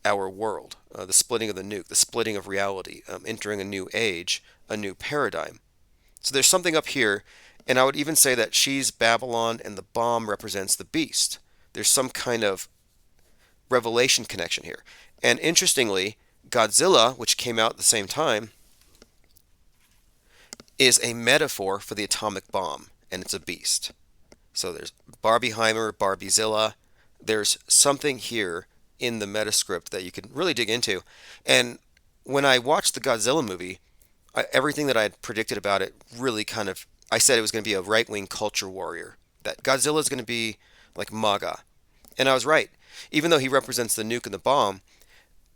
our world, the splitting of the nuke, the splitting of reality, entering a new age, a new paradigm. So there's something up here, and I would even say that she's Babylon and the bomb represents the beast. There's some kind of revelation connection here. And interestingly, Godzilla, which came out at the same time, is a metaphor for the atomic bomb, and it's a beast. So there's Barbieheimer, Barbiezilla. There's something here in the Metascript that you can really dig into. And when I watched the Godzilla movie, everything that I had predicted about it really kind of, I said it was going to be a right-wing culture warrior. That Godzilla is going to be like MAGA. And I was right. Even though he represents the nuke and the bomb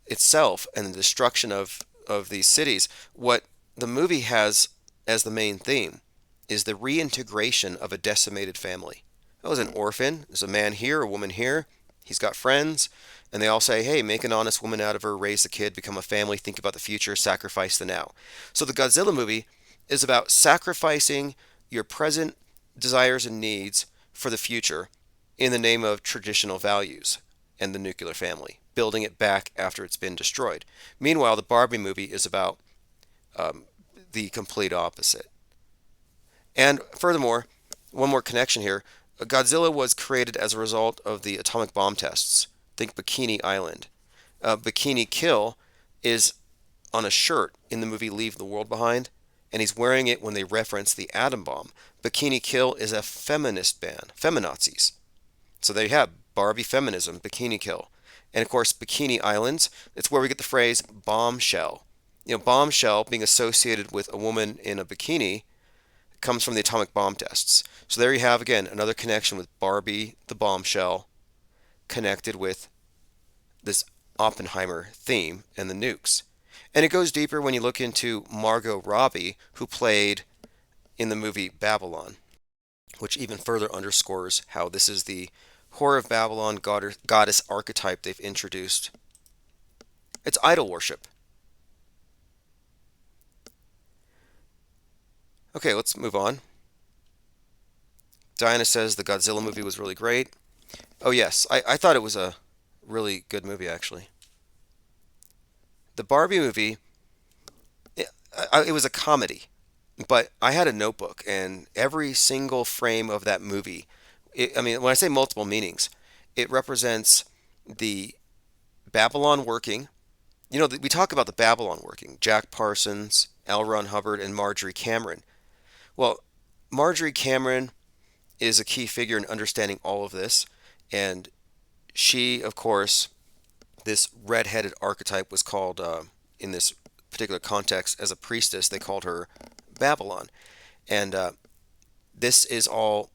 itself and the destruction of these cities, what the movie has as the main theme is the reintegration of a decimated family. That was an orphan. There's a man here, a woman here. He's got friends, and they all say, hey, make an honest woman out of her, raise the kid, become a family, think about the future, sacrifice the now. So the Godzilla movie is about sacrificing your present desires and needs for the future in the name of traditional values and the nuclear family, building it back after it's been destroyed. Meanwhile, the Barbie movie is about the complete opposite. And furthermore, one more connection here. Godzilla was created as a result of the atomic bomb tests. Think Bikini Island. Bikini Kill is on a shirt in the movie Leave the World Behind, and he's wearing it when they reference the atom bomb. Bikini Kill is a feminist band, feminazis. So there you have Barbie feminism, Bikini Kill. And of course, Bikini Islands, it's where we get the phrase bombshell. Bombshell being associated with a woman in a bikini comes from the atomic bomb tests. So there you have, again, another connection with Barbie, the bombshell, connected with this Oppenheimer theme and the nukes. And it goes deeper when you look into Margot Robbie, who played in the movie Babylon, which even further underscores how this is the Whore of Babylon goddess archetype they've introduced. It's idol worship. Okay, let's move on. Diana says the Godzilla movie was really great. Oh, yes, I thought it was a really good movie, actually. The Barbie movie, it was a comedy, but I had a notebook, and every single frame of that movie, I mean, when I say multiple meanings, it represents the Babylon working. You know, we talk about the Babylon working, Jack Parsons, L. Ron Hubbard, and Marjorie Cameron. Well, Marjorie Cameron is a key figure in understanding all of this, and she, of course, this red-headed archetype was called, in this particular context, as a priestess, they called her Babylon. And this is all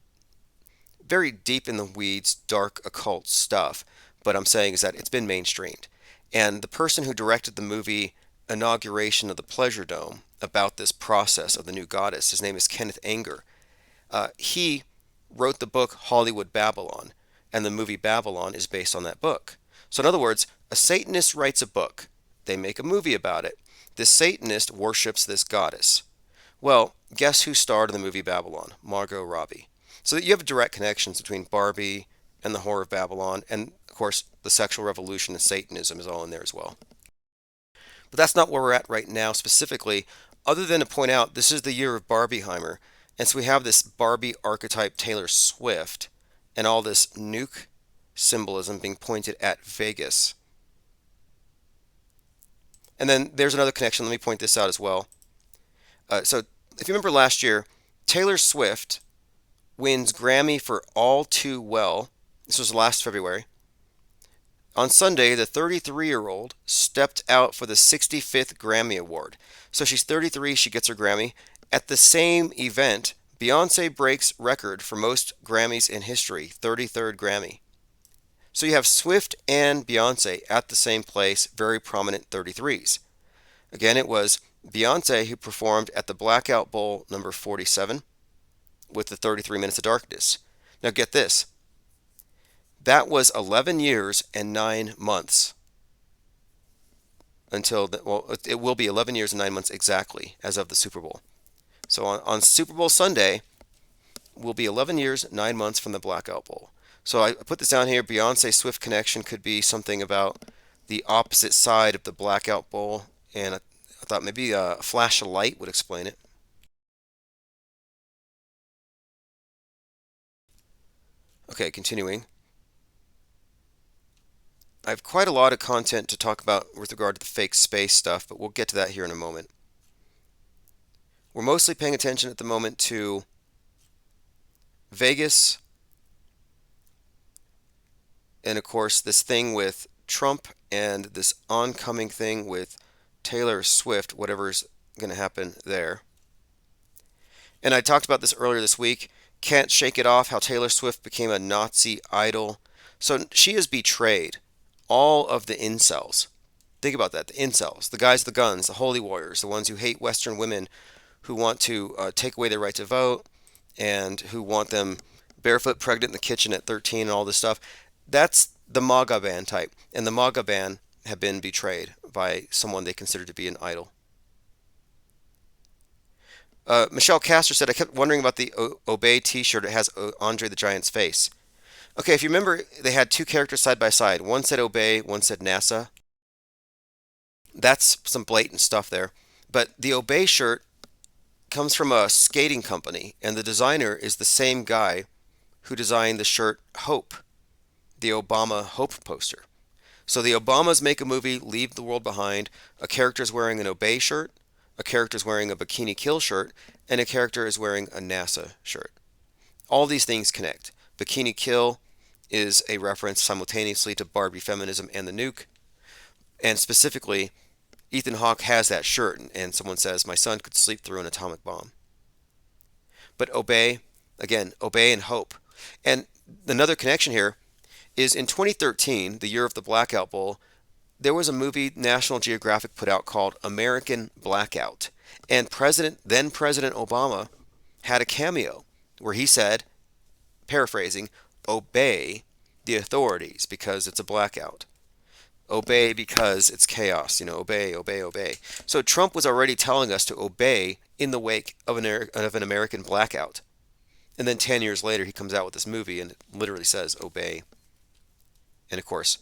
very deep in the weeds, dark occult stuff. But I'm saying is that it's been mainstreamed. And the person who directed the movie Inauguration of the Pleasure Dome about this process of the new goddess, his name is Kenneth Anger. He wrote the book Hollywood Babylon, and the movie Babylon is based on that book. So, in other words, a Satanist writes a book, they make a movie about it. This Satanist worships this goddess. Well, guess who starred in the movie Babylon? Margot Robbie. So you have direct connections between Barbie and the Whore of Babylon, and of course, the sexual revolution and Satanism is all in there as well. But that's not where we're at right now specifically, other than to point out this is the year of Barbieheimer, and so we have this Barbie archetype Taylor Swift, and all this nuke symbolism being pointed at Vegas. And then there's another connection. Let me point this out as well. So if you remember last year, Taylor Swift wins Grammy for All Too Well. This was last February. On Sunday, the 33-year-old stepped out for the 65th Grammy Award. So she's 33, she gets her Grammy. At the same event, Beyonce breaks record for most Grammys in history, 33rd Grammy. So you have Swift and Beyonce at the same place, very prominent 33s. Again, it was Beyonce who performed at the Blackout Bowl number 47 with the 33 Minutes of Darkness. Now get this. That was 11 years and 9 months until, it will be 11 years and 9 months exactly as of the Super Bowl. So on Super Bowl Sunday will be 11 years, 9 months from the Blackout Bowl. So I put this down here. Beyonce Swift connection could be something about the opposite side of the Blackout Bowl, and I thought maybe a flash of light would explain it. Okay, continuing. I have quite a lot of content to talk about with regard to the fake space stuff, but we'll get to that here in a moment. We're mostly paying attention at the moment to Vegas, and of course this thing with Trump and this oncoming thing with Taylor Swift, whatever's going to happen there. And I talked about this earlier this week. Can't shake it off how Taylor Swift became a Nazi idol. So she has betrayed all of the incels. Think about that, the incels, the guys with the guns, the holy warriors, the ones who hate Western women, who want to take away their right to vote, and who want them barefoot pregnant in the kitchen at 13 and all this stuff. That's the MAGA band type. And the MAGA band have been betrayed by someone they consider to be an idol. Michelle Castor said, I kept wondering about the Obey t-shirt. It has Andre the Giant's face. Okay, if you remember, they had two characters side by side. One said Obey, one said NASA. That's some blatant stuff there. But the Obey shirt comes from a skating company, and the designer is the same guy who designed the shirt Hope, the Obama Hope poster. So the Obamas make a movie, Leave the World Behind. A character is wearing an Obey shirt, a character is wearing a Bikini Kill shirt, and a character is wearing a NASA shirt. All these things connect. Bikini Kill is a reference simultaneously to Barbie feminism and the nuke. And specifically, Ethan Hawke has that shirt, and someone says, my son could sleep through an atomic bomb. But Obey, again, Obey and Hope. And another connection here is in 2013, the year of the Blackout Bowl, there was a movie National Geographic put out called American Blackout. And then President Obama had a cameo where he said, paraphrasing, obey the authorities because it's a blackout. Obey because it's chaos, obey, obey, obey. So Trump was already telling us to obey in the wake of an American blackout. And then 10 years later, he comes out with this movie and it literally says obey. And of course,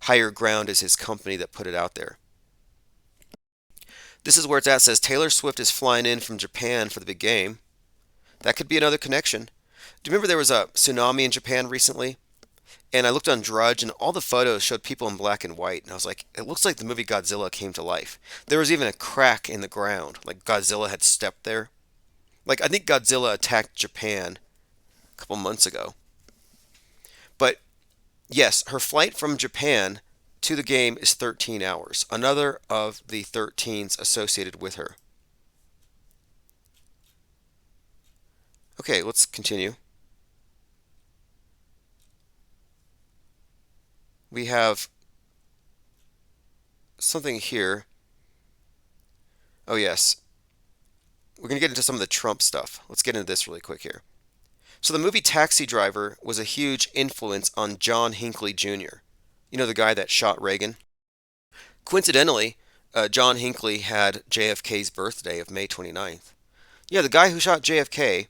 Higher Ground is his company that put it out there. This is where it's at. It says Taylor Swift is flying in from Japan for the big game. That could be another connection. Do you remember there was a tsunami in Japan recently? And I looked on Drudge and all the photos showed people in black and white. And I was like, it looks like the movie Godzilla came to life. There was even a crack in the ground, like Godzilla had stepped there. Like, I think Godzilla attacked Japan a couple months ago. But yes, her flight from Japan to the game is 13 hours. Another of the 13s associated with her. Okay, let's continue. We have something here. Oh, yes. We're going to get into some of the Trump stuff. Let's get into this really quick here. So the movie Taxi Driver was a huge influence on John Hinckley Jr. You know, the guy that shot Reagan? Coincidentally, John Hinckley had JFK's birthday of May 29th. Yeah, the guy who shot JFK,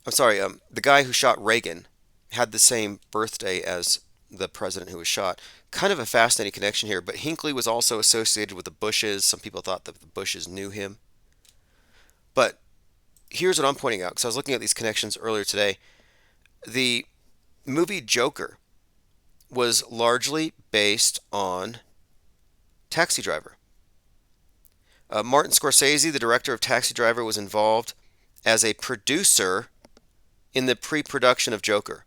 the guy who shot Reagan had the same birthday as the president who was shot. Kind of a fascinating connection here, but Hinckley was also associated with the Bushes. Some people thought that the Bushes knew him. But here's what I'm pointing out, because I was looking at these connections earlier today. The movie Joker was largely based on Taxi Driver. Martin Scorsese, the director of Taxi Driver, was involved as a producer in the pre-production of Joker.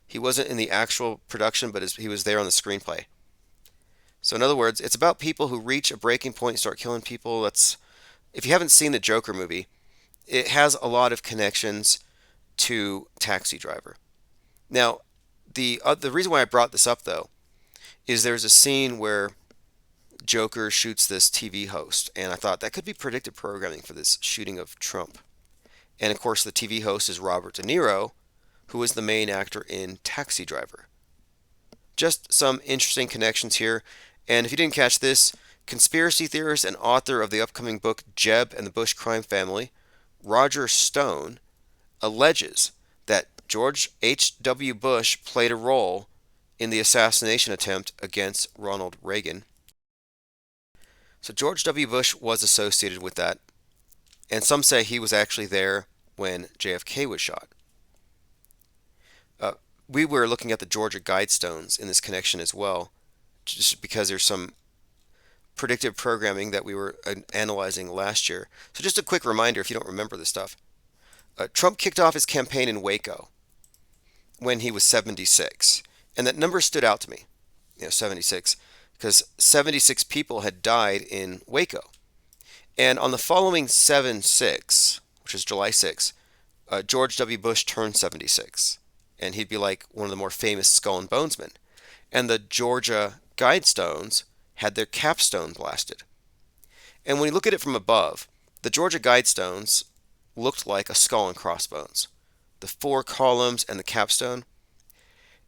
He wasn't in the actual production, but he was there on the screenplay. So in other words, it's about people who reach a breaking point and start killing people. If you haven't seen the Joker movie, it has a lot of connections to Taxi Driver. Now, the reason why I brought this up, though, is there's a scene where Joker shoots this TV host, and I thought that could be predictive programming for this shooting of Trump. And of course, the TV host is Robert De Niro, who is the main actor in Taxi Driver. Just some interesting connections here. And if you didn't catch this, conspiracy theorist and author of the upcoming book Jeb and the Bush Crime Family, Roger Stone, alleges that George H.W. Bush played a role in the assassination attempt against Ronald Reagan. So George W. Bush was associated with that, and some say he was actually there when JFK was shot. We were looking at the Georgia Guidestones in this connection as well, just because there's some predictive programming that we were analyzing last year. So just a quick reminder if you don't remember this stuff. Trump kicked off his campaign in Waco when he was 76. And that number stood out to me, 76, because 76 people had died in Waco. And on the following 7/6, which is July 6, George W. Bush turned 76. And he'd be like one of the more famous skull and bonesmen. And the Georgia Guidestones had their capstone blasted. And when you look at it from above, the Georgia Guidestones looked like a skull and crossbones. The 4 columns and the capstone.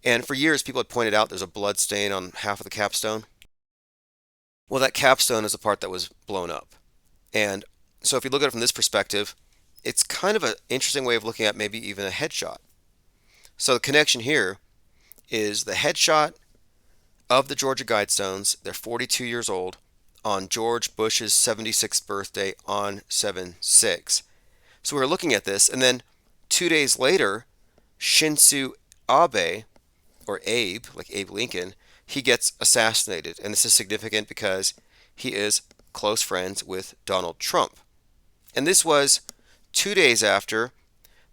And for years, people had pointed out there's a blood stain on half of the capstone. Well, that capstone is the part that was blown up. And so if you look at it from this perspective, it's kind of an interesting way of looking at maybe even a headshot. So the connection here is the headshot of the Georgia Guidestones. They're 42 years old on George Bush's 76th birthday on 7/6. So we're looking at this, and then 2 days later, Shinzo Abe, or Abe, like Abe Lincoln, he gets assassinated. And this is significant because he is close friends with Donald Trump. And this was 2 days after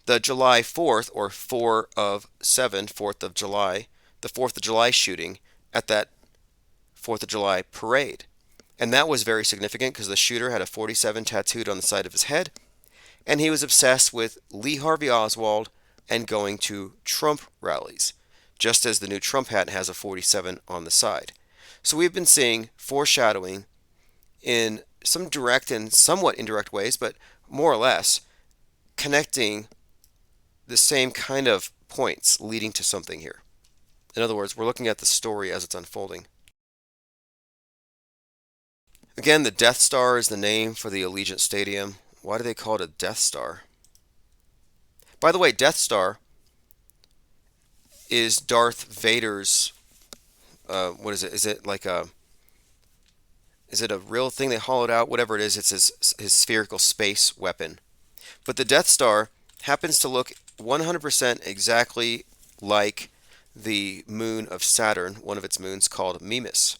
the July 4th, or 4 of 7, 4th of July, the 4th of July shooting at that 4th of July parade. And that was very significant because the shooter had a 47 tattooed on the side of his head, and he was obsessed with Lee Harvey Oswald and going to Trump rallies, just as the new Trump hat has a 47 on the side. So we've been seeing foreshadowing in some direct and somewhat indirect ways, but more or less connecting the same kind of points leading to something here. In other words, we're looking at the story as it's unfolding. Again, the Death Star is the name for the Allegiant Stadium. Why do they call it a Death Star? By the way, Death Star is Darth Vader's. What is it? Is it a real thing they hollowed out? Whatever it is, it's his spherical space weapon. But the Death Star happens to look 100% exactly like the moon of Saturn, one of its moons called Mimas.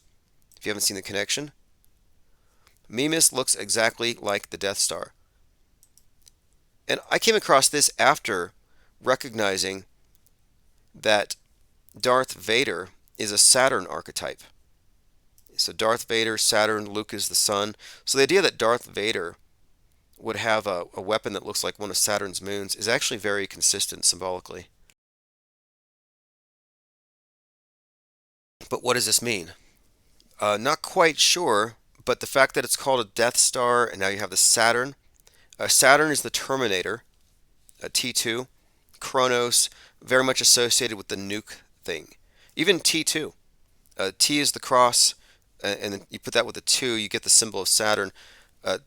If you haven't seen the connection, Mimas looks exactly like the Death Star. And I came across this after recognizing that Darth Vader is a Saturn archetype. So Darth Vader, Saturn, Luke is the sun. So the idea that Darth Vader would have a weapon that looks like one of Saturn's moons is actually very consistent symbolically. But what does this mean? Not quite sure, but the fact that it's called a Death Star and now you have the Saturn. Saturn is the Terminator, T2. Kronos, very much associated with the nuke thing. Even T2. T is the cross, and then you put that with a 2, you get the symbol of Saturn.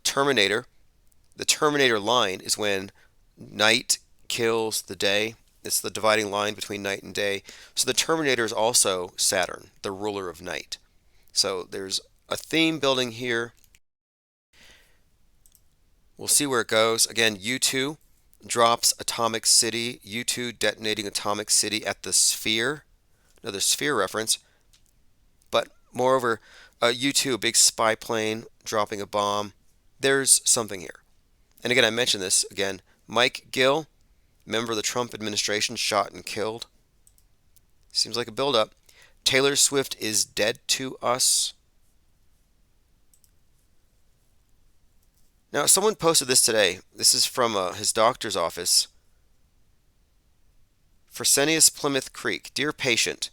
Terminator. The Terminator line is when night kills the day. It's the dividing line between night and day. So the Terminator is also Saturn, the ruler of night. So there's a theme building here. We'll see where it goes. Again, U2 drops Atomic City. U2 detonating Atomic City at the Sphere. Another Sphere reference. But moreover, U2, a big spy plane dropping a bomb. There's something here. And again, I mentioned this again. Mike Gill, member of the Trump administration, shot and killed. Seems like a buildup. Taylor Swift is dead to us. Now, someone posted this today. This is from his doctor's office. Fresenius Plymouth Creek. Dear patient,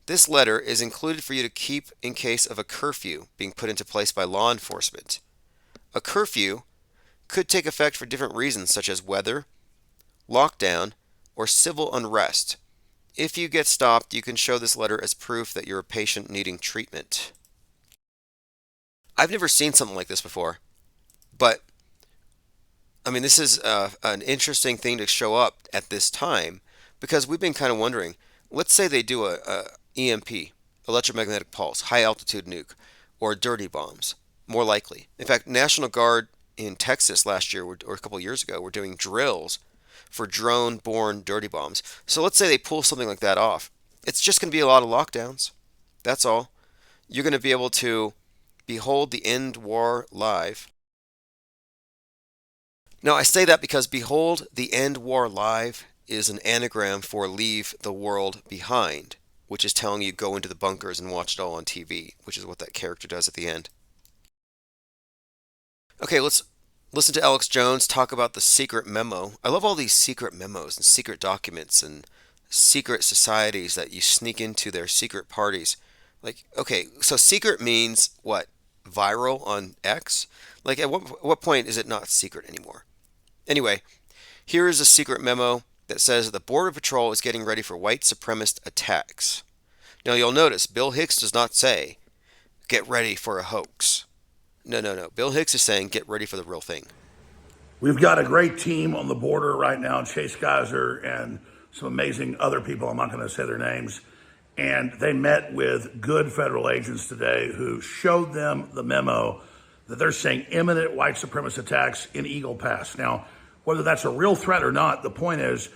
this letter is included for you to keep in case of a curfew being put into place by law enforcement. A curfew could take effect for different reasons such as weather, lockdown, or civil unrest. If you get stopped, you can show this letter as proof that you're a patient needing treatment. I've never seen something like this before, but I mean, this is an interesting thing to show up at this time because we've been kind of wondering, let's say they do a EMP, electromagnetic pulse, high altitude nuke, or dirty bombs, more likely. In fact, National Guard in Texas last year, or a couple of years ago, were doing drills for drone-borne dirty bombs. So let's say they pull something like that off. It's just going to be a lot of lockdowns. That's all. You're going to be able to behold the end war live. Now, I say that because behold the end war live is an anagram for leave the world behind, which is telling you go into the bunkers and watch it all on TV, which is what that character does at the end. Okay, let's listen to Alex Jones talk about the secret memo. I love all these secret memos and secret documents and secret societies that you sneak into their secret parties. Like, okay, so secret means what? Viral on X? Like, at what point is it not secret anymore? Anyway, here is a secret memo that says that the Border Patrol is getting ready for white supremacist attacks. Now, you'll notice Bill Hicks does not say, get ready for a hoax. No. Bill Hicks is saying, get ready for the real thing. We've got a great team on the border right now, Chase Geyser and some amazing other people. I'm not going to say their names. And they met with good federal agents today who showed them the memo that they're saying imminent white supremacist attacks in Eagle Pass. Now, whether that's a real threat or not, the point is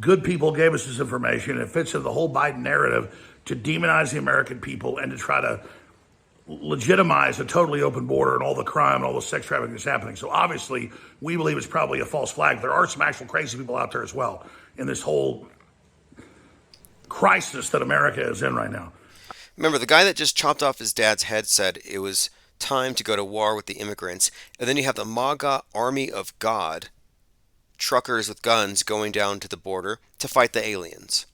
good people gave us this information. It fits into the whole Biden narrative to demonize the American people and to try to legitimize a totally open border and all the crime and all the sex trafficking that's happening. So obviously, we believe it's probably a false flag. There are some actual crazy people out there as well in this whole crisis that America is in right now. Remember, the guy that just chopped off his dad's head said it was time to go to war with the immigrants. And then you have the MAGA Army of God, truckers with guns going down to the border to fight the aliens.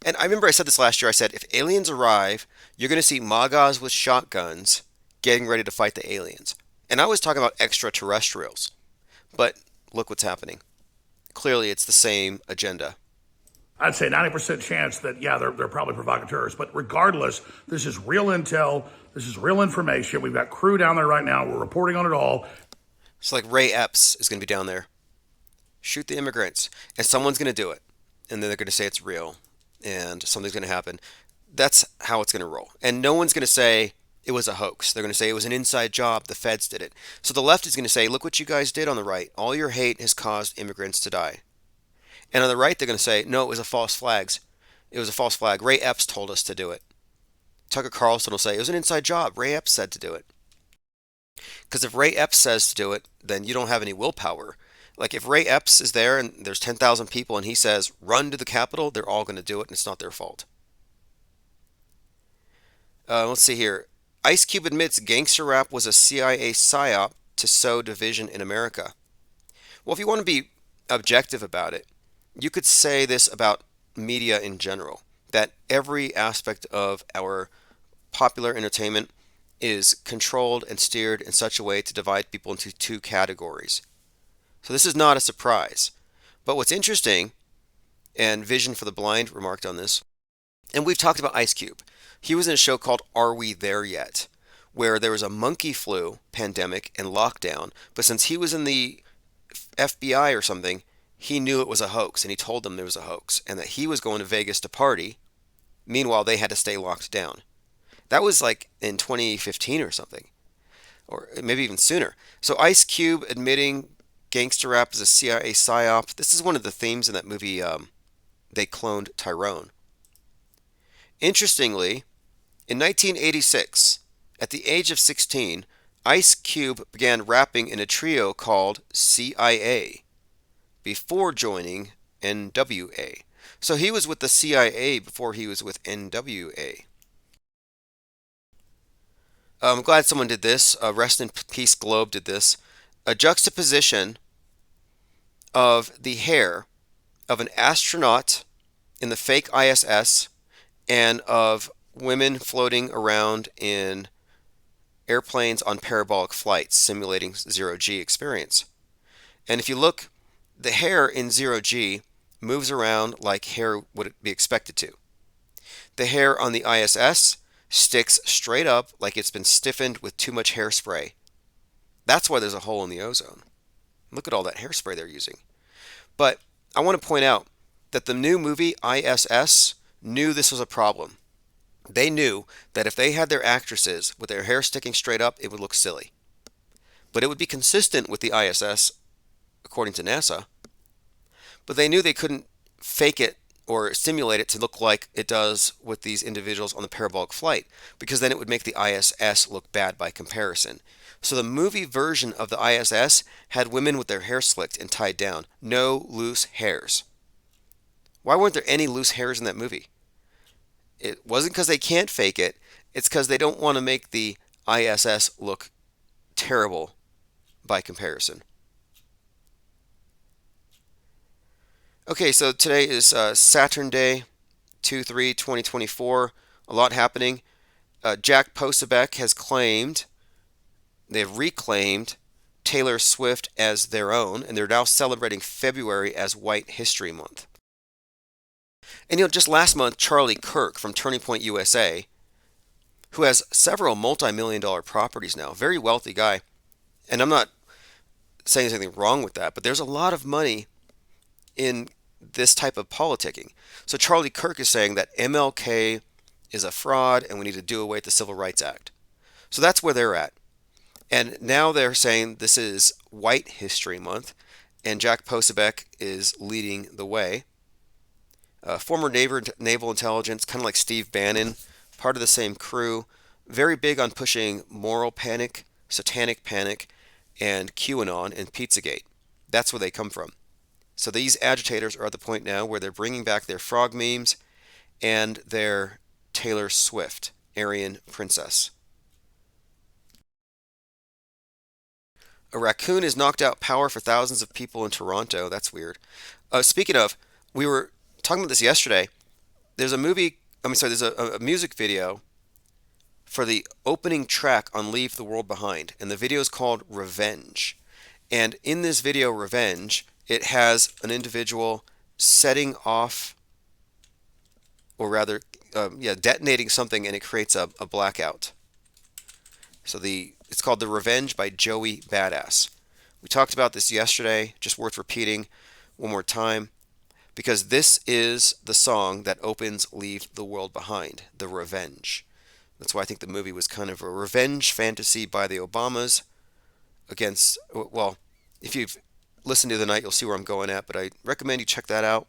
And I remember I said this last year. I said, if aliens arrive, you're going to see MAGAs with shotguns getting ready to fight the aliens. And I was talking about extraterrestrials. But look what's happening. Clearly, it's the same agenda. I'd say 90% chance that, yeah, they're probably provocateurs. But regardless, this is real intel. This is real information. We've got crew down there right now. We're reporting on it all. It's like Ray Epps is going to be down there. Shoot the immigrants. And someone's going to do it. And then they're going to say it's real and something's going to happen. That's how it's going to roll. And no one's going to say it was a hoax. They're going to say it was an inside job. The feds did it. So the left is going to say, look what you guys did on the right. All your hate has caused immigrants to die. And on the right, they're going to say, no, it was a false flag. It was a false flag. Ray Epps told us to do it. Tucker Carlson will say, it was an inside job. Ray Epps said to do it. Because if Ray Epps says to do it, then you don't have any willpower. Like if Ray Epps is there and there's 10,000 people and he says, run to the Capitol, they're all going to do it and it's not their fault. Let's see here. Ice Cube admits gangster rap was a CIA psyop to sow division in America. Well, if you want to be objective about it, you could say this about media in general, that every aspect of our popular entertainment is controlled and steered in such a way to divide people into two categories. So this is not a surprise. But what's interesting, and Vision for the Blind remarked on this, and we've talked about Ice Cube. He was in a show called Are We There Yet?, where there was a monkey flu pandemic and lockdown, but since he was in the FBI or something, he knew it was a hoax, and he told them there was a hoax, and that he was going to Vegas to party. Meanwhile, they had to stay locked down. That was like in 2015 or something, or maybe even sooner. So Ice Cube admitting gangster rap is a CIA psyop. This is one of the themes in that movie, They Cloned Tyrone. Interestingly, in 1986, at the age of 16, Ice Cube began rapping in a trio called CIA before joining NWA. So he was with the CIA before he was with NWA. I'm glad someone did this. Rest in Peace Globe did this. A juxtaposition of the hair of an astronaut in the fake ISS and of women floating around in airplanes on parabolic flights simulating zero-G experience. And if you look, the hair in zero-G moves around like hair would be expected to. The hair on the ISS sticks straight up like it's been stiffened with too much hairspray. That's why there's a hole in the ozone. Look at all that hairspray they're using. But I want to point out that the new movie ISS knew this was a problem. They knew that if they had their actresses with their hair sticking straight up, it would look silly. But it would be consistent with the ISS, according to NASA. But they knew they couldn't fake it or simulate it to look like it does with these individuals on the parabolic flight, because then it would make the ISS look bad by comparison. So the movie version of the ISS had women with their hair slicked and tied down. No loose hairs. Why weren't there any loose hairs in that movie? It wasn't because they can't fake it. It's because they don't want to make the ISS look terrible by comparison. Okay, so today is Saturnday, 2/3/2024. A lot happening. Jack Posobiec has claimed, they've reclaimed Taylor Swift as their own, and they're now celebrating February as White History Month. And just last month, Charlie Kirk from Turning Point USA, who has several multi-million-dollar properties now, very wealthy guy, and I'm not saying there's anything wrong with that, but there's a lot of money in this type of politicking. So Charlie Kirk is saying that MLK is a fraud and we need to do away with the Civil Rights Act. So that's where they're at. And now they're saying this is White History Month, and Jack Posobiec is leading the way. Former naval intelligence, kind of like Steve Bannon, part of the same crew, very big on pushing moral panic, satanic panic, and QAnon and Pizzagate. That's where they come from. So these agitators are at the point now where they're bringing back their frog memes and their Taylor Swift, Aryan Princess. A raccoon has knocked out power for thousands of people in Toronto. That's weird. Speaking of, we were talking about this yesterday. There's there's a music video for the opening track on Leave the World Behind, and the video is called Revenge. And in this video, Revenge, it has an individual setting off, or rather, detonating something, and it creates a blackout. So it's called The Revenge by Joey Badass. We talked about this yesterday, just worth repeating. one more time, because this is the song that opens Leave the World Behind, The Revenge. That's why I think the movie was kind of a revenge fantasy by the Obamas against, well, if you've listened to the night, you'll see where I'm going at, but I recommend you check that out.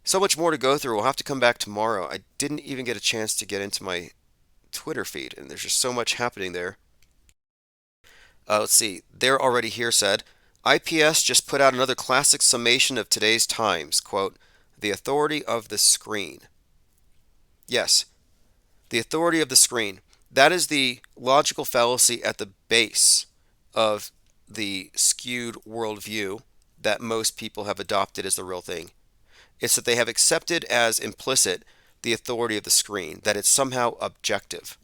So much more to go through. We'll have to come back tomorrow. I didn't even get a chance to get into my Twitter feed, and there's just so much happening there. Let's see. They're already here said, IPS just put out another classic summation of today's times. Quote, the authority of the screen. Yes, the authority of the screen. That is the logical fallacy at the base of the skewed worldview that most people have adopted as the real thing. It's that they have accepted as implicit the authority of the screen, that it's somehow objective,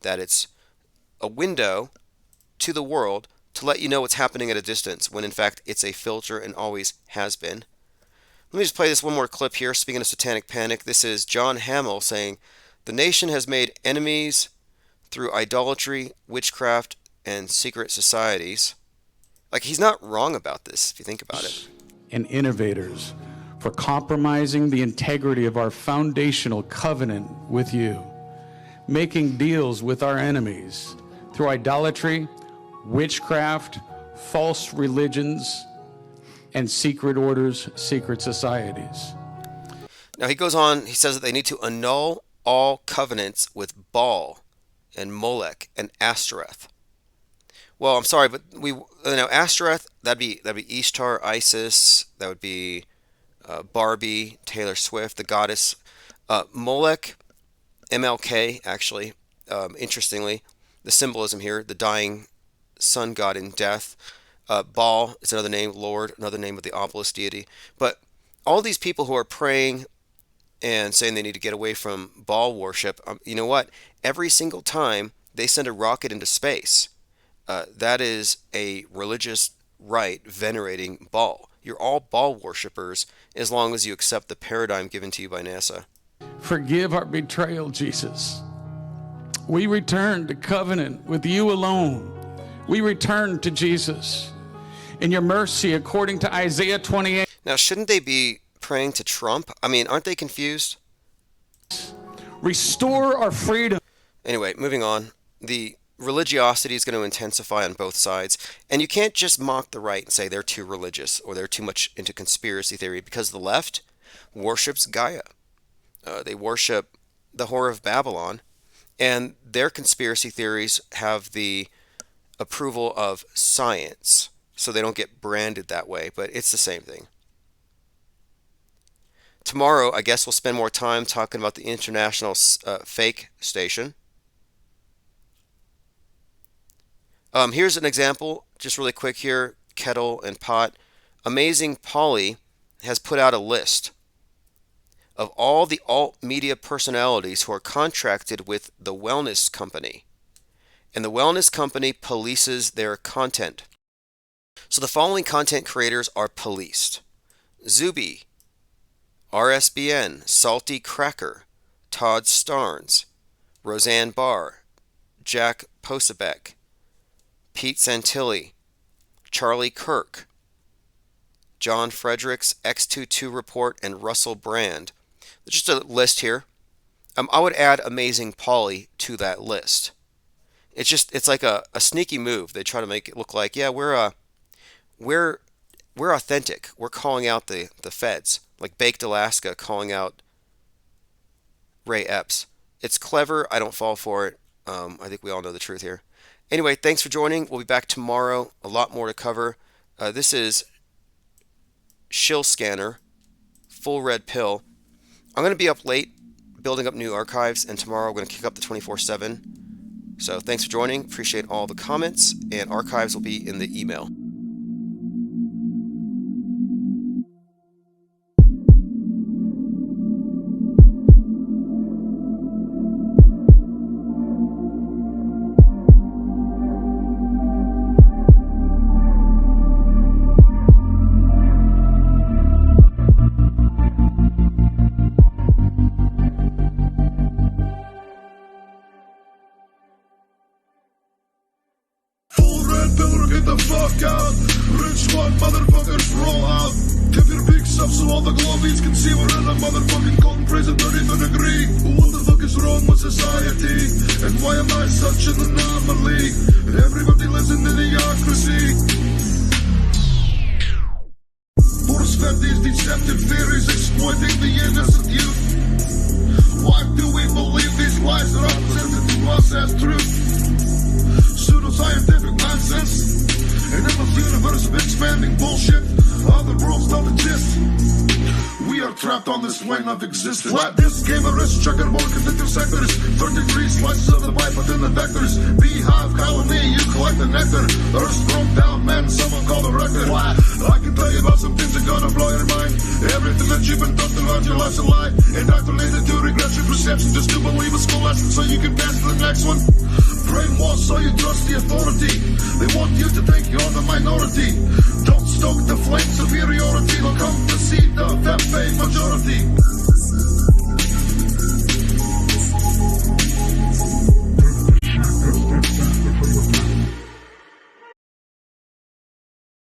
that it's a window to the world to let you know what's happening at a distance, when in fact it's a filter and always has been. Let me just play this one more clip here. Speaking of satanic panic, this is John Hamill saying, the nation has made enemies through idolatry, witchcraft, and secret societies. Like, he's not wrong about this, if you think about it. And innovators for compromising the integrity of our foundational covenant with you, making deals with our enemies through idolatry, witchcraft, false religions, and secret orders, secret societies. Now he goes on, he says that they need to annul all covenants with Baal and Molech and Ashtoreth. Well, I'm sorry, but Ashtoreth, that'd be Ishtar, Isis, that would be Barbie, Taylor Swift, the goddess. Molech, MLK, actually, interestingly, the symbolism here, the dying sun god in death. Baal is another name, Lord, another name of the obelisk deity. But all these people who are praying and saying they need to get away from Baal worship, you know what? Every single time they send a rocket into space, that is a religious rite venerating Baal. You're all Baal worshippers as long as you accept the paradigm given to you by NASA. Forgive our betrayal, Jesus. We return to covenant with you alone. We return to Jesus. In your mercy, according to Isaiah 28. Now, shouldn't they be praying to Trump? I mean, aren't they confused? Restore our freedom. Anyway, moving on. The religiosity is going to intensify on both sides. And you can't just mock the right and say they're too religious or they're too much into conspiracy theory, because the left worships Gaia. They worship the Whore of Babylon. And their conspiracy theories have the approval of science, so they don't get branded that way, but it's the same thing. Tomorrow, I guess we'll spend more time talking about the international fake station. Here's an example, just really quick here, kettle and pot. Amazing Polly has put out a list of all the alt media personalities who are contracted with the wellness company. And the wellness company polices their content. So the following content creators are policed: Zuby, RSBN, Salty Cracker, Todd Starnes, Roseanne Barr, Jack Posebek, Pete Santilli, Charlie Kirk, John Fredericks, X22 Report, and Russell Brand. Just a list here. I would add Amazing Polly to that list. It's like a sneaky move. They try to make it look like, yeah, we're authentic. We're calling out the feds, like Baked Alaska calling out Ray Epps. It's clever. I don't fall for it. I think we all know the truth here. Anyway, thanks for joining. We'll be back tomorrow. A lot more to cover. This is Shill Scanner, Full Red Pill. I'm going to be up late building up new archives, and tomorrow I'm going to kick up the 24/7. So thanks for joining. Appreciate all the comments, and archives will be in the email. Full red pill, get the fuck out. roll out. Give your pics up so all the globies can see we're in a motherfucking cold and prison 30th degree. What the fuck is wrong with society? And why am I such an anomaly? Everybody lives in idiocracy. Force-fed these deceptive theories exploiting the innocent youth. Why do we believe these lies that are presented to us as truth? Pseudoscientific nonsense. And in this universe of expanding bullshit, other worlds don't exist. We are trapped on this plane of existence. Flat disc, game of risk, checkerboard, conflicting sectors. 33 slices of the pipe within the vectors. Beehive, colony, you collect the nectar. Earth's broke down, man, someone call the record. I can tell you about some things that gonna blow your mind. Everything that you've been taught to learn your life's a lie. Indoctrinated to regret your perception just to believe a school lesson so you can pass to the next one. Brainwashed so you trust the authority. They want you to think you're the minority. Don't stoke the flame superiority. They'll come to see the fat fame of